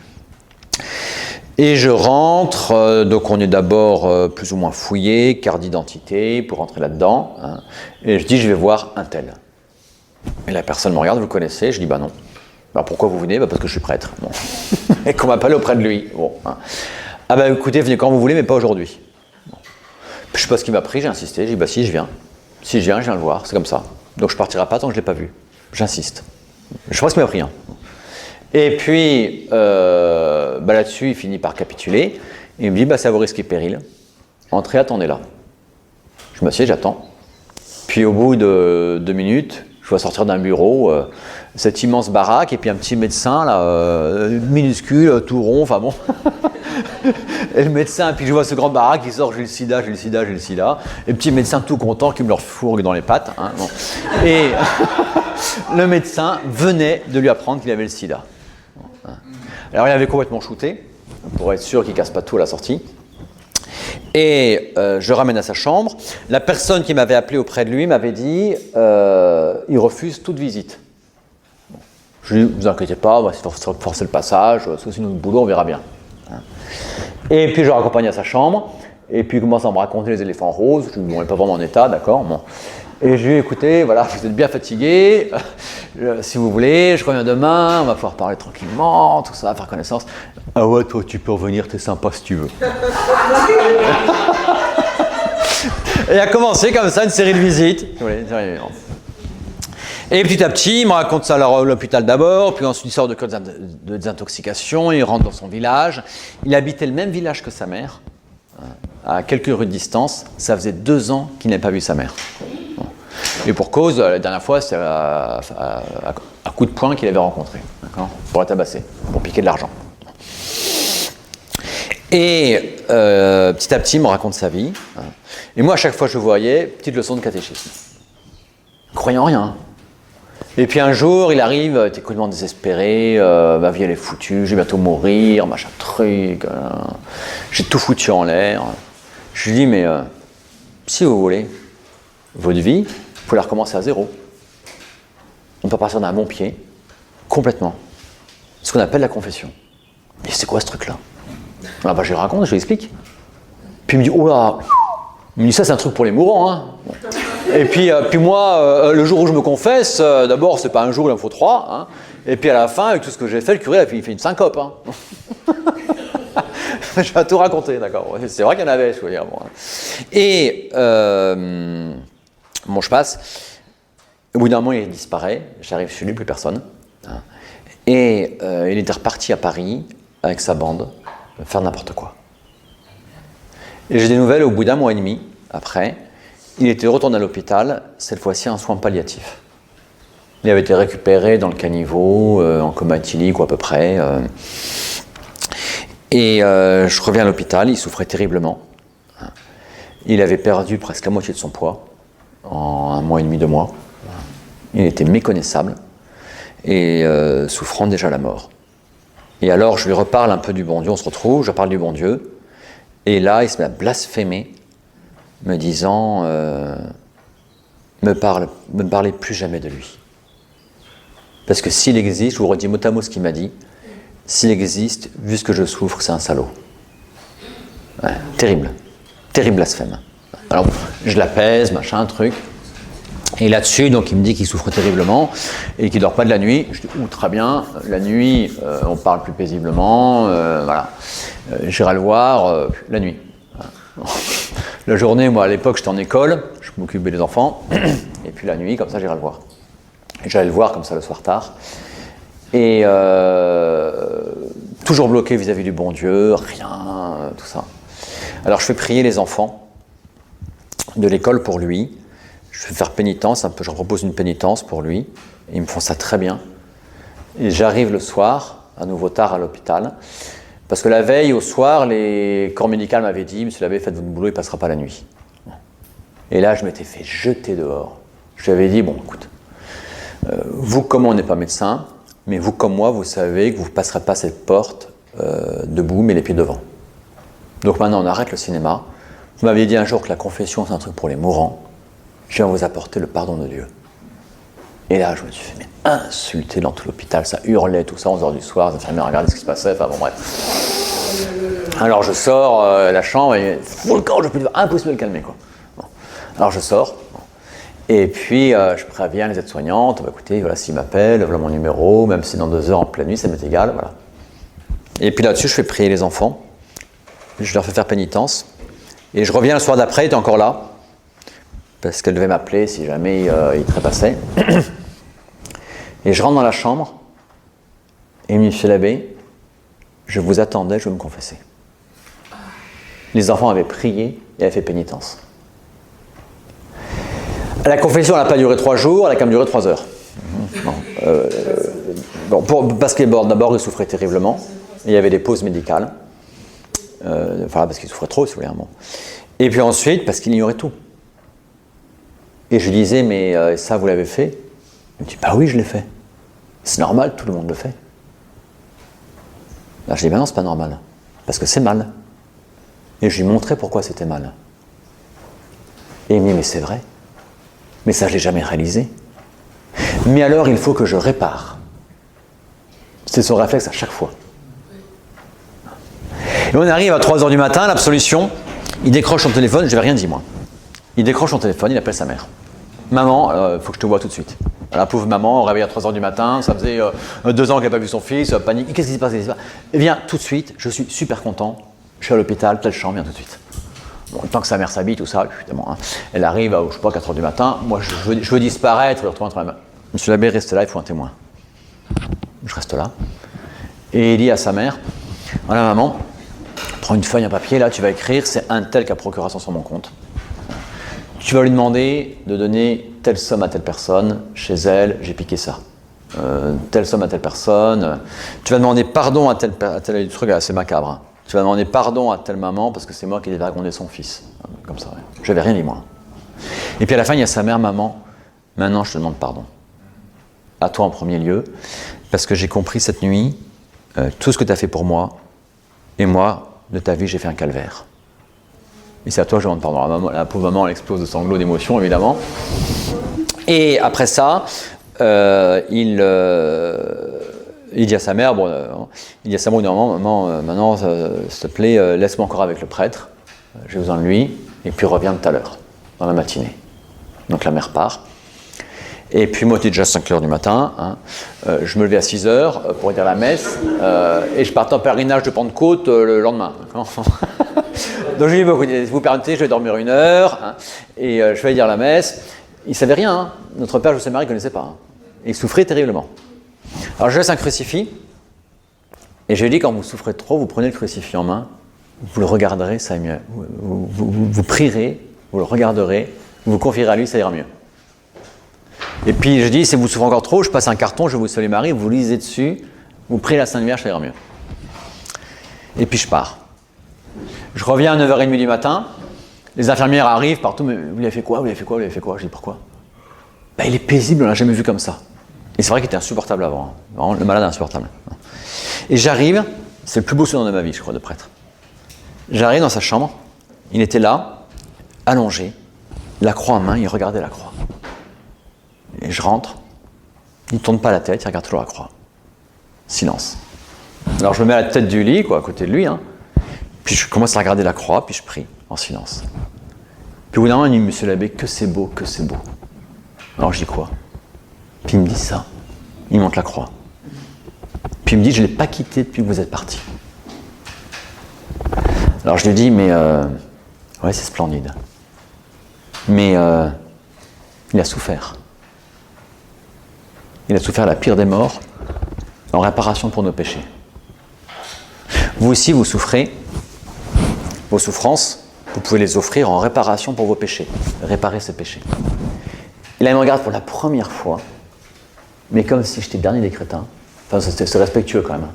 Et je rentre, donc on est d'abord plus ou moins fouillé, carte d'identité pour rentrer là-dedans, hein, et je dis je vais voir un tel. Et la personne me regarde, vous le connaissez? Je dis bah non. Bah pourquoi vous venez? Bah parce que je suis prêtre. Bon. Et qu'on m'appelle auprès de lui. Bon, hein. Ah bah écoutez, venez quand vous voulez, mais pas aujourd'hui. Bon. Je sais pas ce qui m'a pris, j'ai insisté, j'ai dit bah si je viens. Si je viens le voir, c'est comme ça. Donc je partirai pas tant que je l'ai pas vu. J'insiste. Je sais pas ce qui m'a pris. Hein. Et puis bah là-dessus, il finit par capituler. Et il me dit bah c'est à vos risques et périls. Entrez, attendez-là. Je m'assieds, j'attends. Puis au bout de 2 minutes, je vois sortir d'un bureau cette immense baraque et puis un petit médecin là, minuscule, tout rond, enfin bon. Et le médecin, puis je vois ce grand baraque qui sort, j'ai le sida. Et le petit médecin tout content qui me leur fourgue dans les pattes. Hein, bon. Et le médecin venait de lui apprendre qu'il avait le sida. Bon, hein. Alors il avait complètement shooté, pour être sûr qu'il ne casse pas tout à la sortie. Et je ramène à sa chambre. La personne qui m'avait appelé auprès de lui m'avait dit il refuse toute visite. Bon. Je lui ai dit vous inquiétez pas, on va forcer le passage, c'est aussi notre boulot, on verra bien. Hein. Et puis je le raccompagne à sa chambre, et puis il commence à me raconter les éléphants roses. Je lui dis bon, il n'est pas vraiment en état, d'accord. Bon. Et je lui ai dit, écoutez, voilà, vous êtes bien fatigué, si vous voulez, je reviens demain, on va pouvoir parler tranquillement, tout ça, faire connaissance. Ah ouais, toi, tu peux revenir, t'es sympa si tu veux. Et a commencé comme ça une série de visites. Et petit à petit, il me raconte ça à l'hôpital d'abord, puis ensuite il sort de désintoxication, il rentre dans son village. Il habitait le même village que sa mère, à quelques rues de distance. Ça faisait 2 ans qu'il n'avait pas vu sa mère. Et pour cause, la dernière fois, c'était à coup de poing qu'il avait rencontré, d'accord, pour la tabasser, pour piquer de l'argent. Et petit à petit, il me raconte sa vie. Et moi, à chaque fois que je le voyais, petite leçon de catéchisme. Croyant rien. Et puis un jour, il arrive, il était complètement désespéré, ma vie elle est foutue, je vais bientôt mourir, machin truc, j'ai tout foutu en l'air. Je lui dis, mais si vous voulez, votre vie, vous pouvez la recommencer à zéro. On peut partir d'un bon pied, complètement. Ce qu'on appelle la confession. Mais c'est quoi ce truc-là? Ah bah, je lui raconte, je lui explique. Puis il me dit, oh là, il me dit, ça c'est un truc pour les mourants, hein. Et puis moi, le jour où je me confesse, d'abord c'est pas un jour, il en faut 3, hein. Et puis à la fin, avec tout ce que j'ai fait, le curé il fait une syncope, hein. Je vais tout raconter, d'accord. C'est vrai qu'il y en avait, je veux dire. Bon. Et bon, je passe. Au bout d'un moment, il disparaît. J'arrive chez lui, plus personne. Hein. Et il était reparti à Paris avec sa bande, faire n'importe quoi. Et j'ai des nouvelles au bout d'1 mois et demi après. Il était retourné à l'hôpital, cette fois-ci en soins palliatifs. Il avait été récupéré dans le caniveau, en coma éthylique ou à peu près. Et je reviens à l'hôpital, il souffrait terriblement. Il avait perdu presque la moitié de son poids en 1 mois et demi, 2 mois. Il était méconnaissable et souffrant déjà la mort. Et alors je lui reparle un peu du bon Dieu, on se retrouve, je parle du bon Dieu. Et là, il se met à blasphémer, me disant me parlez plus jamais de lui. Parce que s'il existe, je vous redis mot à mot ce qu'il m'a dit, s'il existe, vu ce que je souffre, c'est un salaud. Ouais, terrible. Terrible blasphème. Alors, je l'apaise, machin, truc. Et là-dessus, donc, il me dit qu'il souffre terriblement et qu'il ne dort pas de la nuit. Je dis, très bien, la nuit, on parle plus paisiblement, voilà. J'irai le voir la nuit. Voilà. La journée, moi, à l'époque, j'étais en école, je m'occupais des enfants. Et puis la nuit, comme ça, j'irai le voir. Et j'allais le voir, comme ça, le soir tard. Et toujours bloqué vis-à-vis du bon Dieu, rien, tout ça. Alors, je fais prier les enfants de l'école pour lui. Je vais faire pénitence, un peu, je propose une pénitence pour lui. Et ils me font ça très bien. Et j'arrive le soir, à nouveau tard à l'hôpital, parce que la veille, au soir, les corps médicaux m'avaient dit « Monsieur l'abbé, faites votre boulot, il ne passera pas la nuit. » Et là, je m'étais fait jeter dehors. Je lui avais dit « Bon, écoute, vous comme moi, on n'est pas médecin, mais vous comme moi, vous savez que vous ne passerez pas cette porte debout, mais les pieds devant. Donc maintenant, on arrête le cinéma. Vous m'aviez dit un jour que la confession, c'est un truc pour les mourants. Je viens vous apporter le pardon de Dieu. » Et là, je me suis fait insulter dans tout l'hôpital, ça hurlait, tout ça, 11h du soir, les infirmières regardaient ce qui se passait, enfin bon, bref. Alors je sors la chambre et le corps, je peux dire, impossible de le calmer, quoi. Bon. Alors je sors, et puis je préviens les aides-soignantes, bah, écoutez, voilà, s'ils m'appellent, voilà mon numéro, même si dans 2 heures en pleine nuit, ça m'est égal, voilà. Et puis là-dessus, je fais prier les enfants, je leur fais faire pénitence, et je reviens le soir d'après, il était encore là, parce qu'elle devait m'appeler si jamais il trépassait. Et je rentre dans la chambre, et il me dit, Monsieur l'abbé, je vous attendais, je veux me confesser. Les enfants avaient prié et avaient fait pénitence. La confession n'a pas duré 3 jours, elle a quand même duré 3 heures. Parce que d'abord, il souffrait terriblement, il y avait des pauses médicales, parce qu'il souffrait trop, si vous voulez. Bon. Et puis ensuite, parce qu'il ignorait tout. Et je lui disais, mais ça, vous l'avez fait? Il me dit, bah oui, je l'ai fait. C'est normal, tout le monde le fait. Là, je dis, ben non, c'est pas normal. Parce que c'est mal. Et je lui montrais pourquoi c'était mal. Et il me dit, mais c'est vrai. Mais ça, je l'ai jamais réalisé. Mais alors, il faut que je répare. C'est son réflexe à chaque fois. Et on arrive à 3h du matin, l'absolution. Il décroche son téléphone, je n'avais rien dit, moi. Il décroche son téléphone, il appelle sa mère. maman, il faut que je te voie tout de suite. La pauvre maman, on réveille à 3h du matin, ça faisait 2 ans qu'elle n'a pas vu son fils, panique, qu'est-ce qui se passe, Viens tout de suite, je suis super content, je suis à l'hôpital, telle chambre, viens tout de suite. Bon, le temps que sa mère s'habille, tout ça, évidemment, hein. Elle arrive à, je sais pas, 4h du matin, moi je veux disparaître, le retrouver entre la main. Monsieur l'abbé, reste là, il faut un témoin. Je reste là. Et il dit à sa mère, voilà maman, prends une feuille, un papier, là tu vas écrire, c'est un tel qui a procuration sur mon compte. Tu vas lui demander de donner telle somme à telle personne, chez elle, j'ai piqué ça. Telle somme à telle personne. Tu vas demander pardon à tel truc assez macabre. Hein. Tu vas demander pardon à telle maman parce que c'est moi qui ai dévergondé son fils. Comme ça, ouais. Je n'avais rien dit moi. Et puis à la fin, il y a sa mère, maman, maintenant je te demande pardon. À toi en premier lieu, parce que j'ai compris cette nuit tout ce que tu as fait pour moi, et moi, de ta vie, j'ai fait un calvaire. Et c'est à toi que je demande pardon. La pauvre maman, elle explose de sanglots d'émotion, évidemment. Et après ça, il dit à sa mère, il dit à sa mère, maman, maintenant, s'il te plaît, laisse-moi encore avec le prêtre, j'ai besoin de lui, et puis reviens tout à l'heure, dans la matinée. Donc la mère part. Et puis moi, il était déjà 5h du matin, hein. Je me levais à 6h pour dire la messe, et je partais en pèlerinage de Pentecôte le lendemain. Donc je lui dis, si vous permettez, je vais dormir 1 heure, hein, et je vais dire la messe. Il ne savait rien, hein. Notre père José Marie ne connaissait pas. Hein. Il souffrait terriblement. Alors je laisse un crucifix, et je lui dis, quand vous souffrez trop, vous prenez le crucifix en main, vous le regarderez, ça ira mieux. Vous prierez, vous le regarderez, vous vous confierez à lui, ça ira mieux. Et puis je dis, si vous souffrez encore trop, je passe un carton, je vous salue Marie, vous lisez dessus, vous priez la Sainte Vierge, ça ira mieux. Et puis je pars. Je reviens à 9h30 du matin, les infirmières arrivent partout, mais vous lui avez fait quoi, vous lui avez fait quoi, vous lui avez fait quoi? Je dis, pourquoi? Il est paisible, on l'a jamais vu comme ça. Et c'est vrai qu'il était insupportable avant, hein. Vraiment, le malade insupportable. Et j'arrive, c'est le plus beau souvenir de ma vie, je crois, de prêtre. J'arrive dans sa chambre, il était là, allongé, la croix en main, il regardait la croix. Et je rentre, il ne tourne pas la tête, il regarde toujours la croix. Silence. Alors je me mets à la tête du lit, quoi, à côté de lui, hein. Puis je commence à regarder la croix, puis je prie, en silence. Puis au bout d'un moment, il me dit, monsieur l'abbé, que c'est beau, que c'est beau. Alors je dis quoi? Puis il me dit ça. Il monte la croix. Puis il me dit, je ne l'ai pas quitté depuis que vous êtes parti. Alors je lui dis, mais ouais, c'est splendide. Mais il a souffert. Il a souffert la pire des morts en réparation pour nos péchés. Vous aussi, vous souffrez. Vos souffrances, vous pouvez les offrir en réparation pour vos péchés. Réparer ces péchés. Et là, il me regarde pour la première fois, mais comme si j'étais le dernier des crétins. Enfin, c'est respectueux quand même.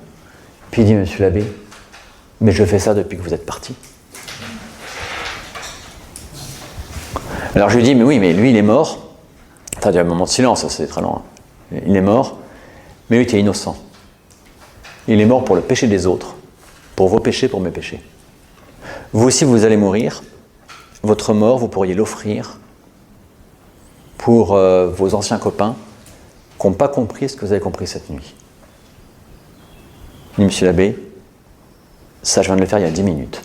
Puis il dit, monsieur l'abbé, mais je fais ça depuis que vous êtes parti. Alors je lui dis, mais oui, mais lui, il est mort. Enfin, il y a un moment de silence, c'est très long. Hein. Il est mort, mais lui, il était innocent. Il est mort pour le péché des autres, pour vos péchés, pour mes péchés. Vous aussi, vous allez mourir. Votre mort, vous pourriez l'offrir pour vos anciens copains qui n'ont pas compris ce que vous avez compris cette nuit. Il dit, monsieur l'abbé, ça, je viens de le faire il y a 10 minutes.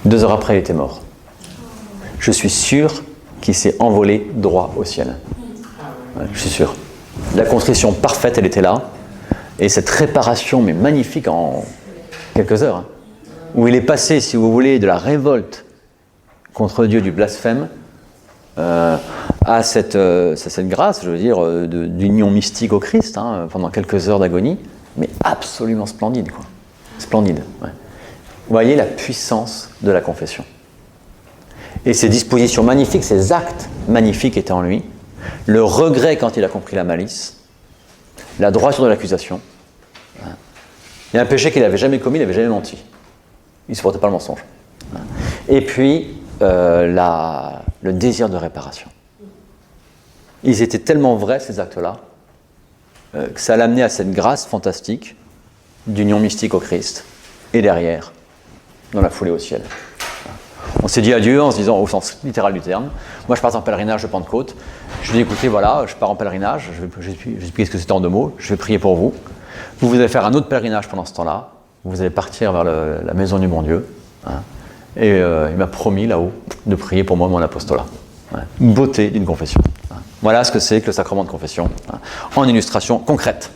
2 heures après, il était mort. Je suis sûr qu'il s'est envolé droit au ciel. Ouais, je suis sûr. La contrition parfaite, elle était là. Et cette réparation, mais magnifique en quelques heures, hein, où il est passé, si vous voulez, de la révolte contre Dieu, du blasphème, à cette grâce, je veux dire, d'union mystique au Christ, hein, pendant quelques heures d'agonie, mais absolument splendide, quoi. Splendide, ouais. Vous voyez la puissance de la confession. Et ces dispositions magnifiques, ces actes magnifiques étaient en lui, le regret quand il a compris la malice, la droiture de l'accusation. Il y a un péché qu'il n'avait jamais commis, il n'avait jamais menti. Il ne supportait pas le mensonge. Et puis, le désir de réparation. Ils étaient tellement vrais, ces actes-là, que ça l'a amené à cette grâce fantastique d'union mystique au Christ, et derrière, dans la foulée au ciel. On s'est dit adieu en se disant, au sens littéral du terme. Moi, je pars en pèlerinage de Pentecôte. Je lui ai dit, écoutez, voilà, je pars en pèlerinage. Je vais expliquer ce que c'était en 2 mots. Je vais prier pour vous. Vous allez faire un autre pèlerinage pendant ce temps-là. Vous allez partir vers la maison du bon Dieu. Hein, Et il m'a promis là-haut de prier pour moi mon apostolat. Beauté d'une confession. Voilà ce que c'est que le sacrement de confession, en illustration concrète.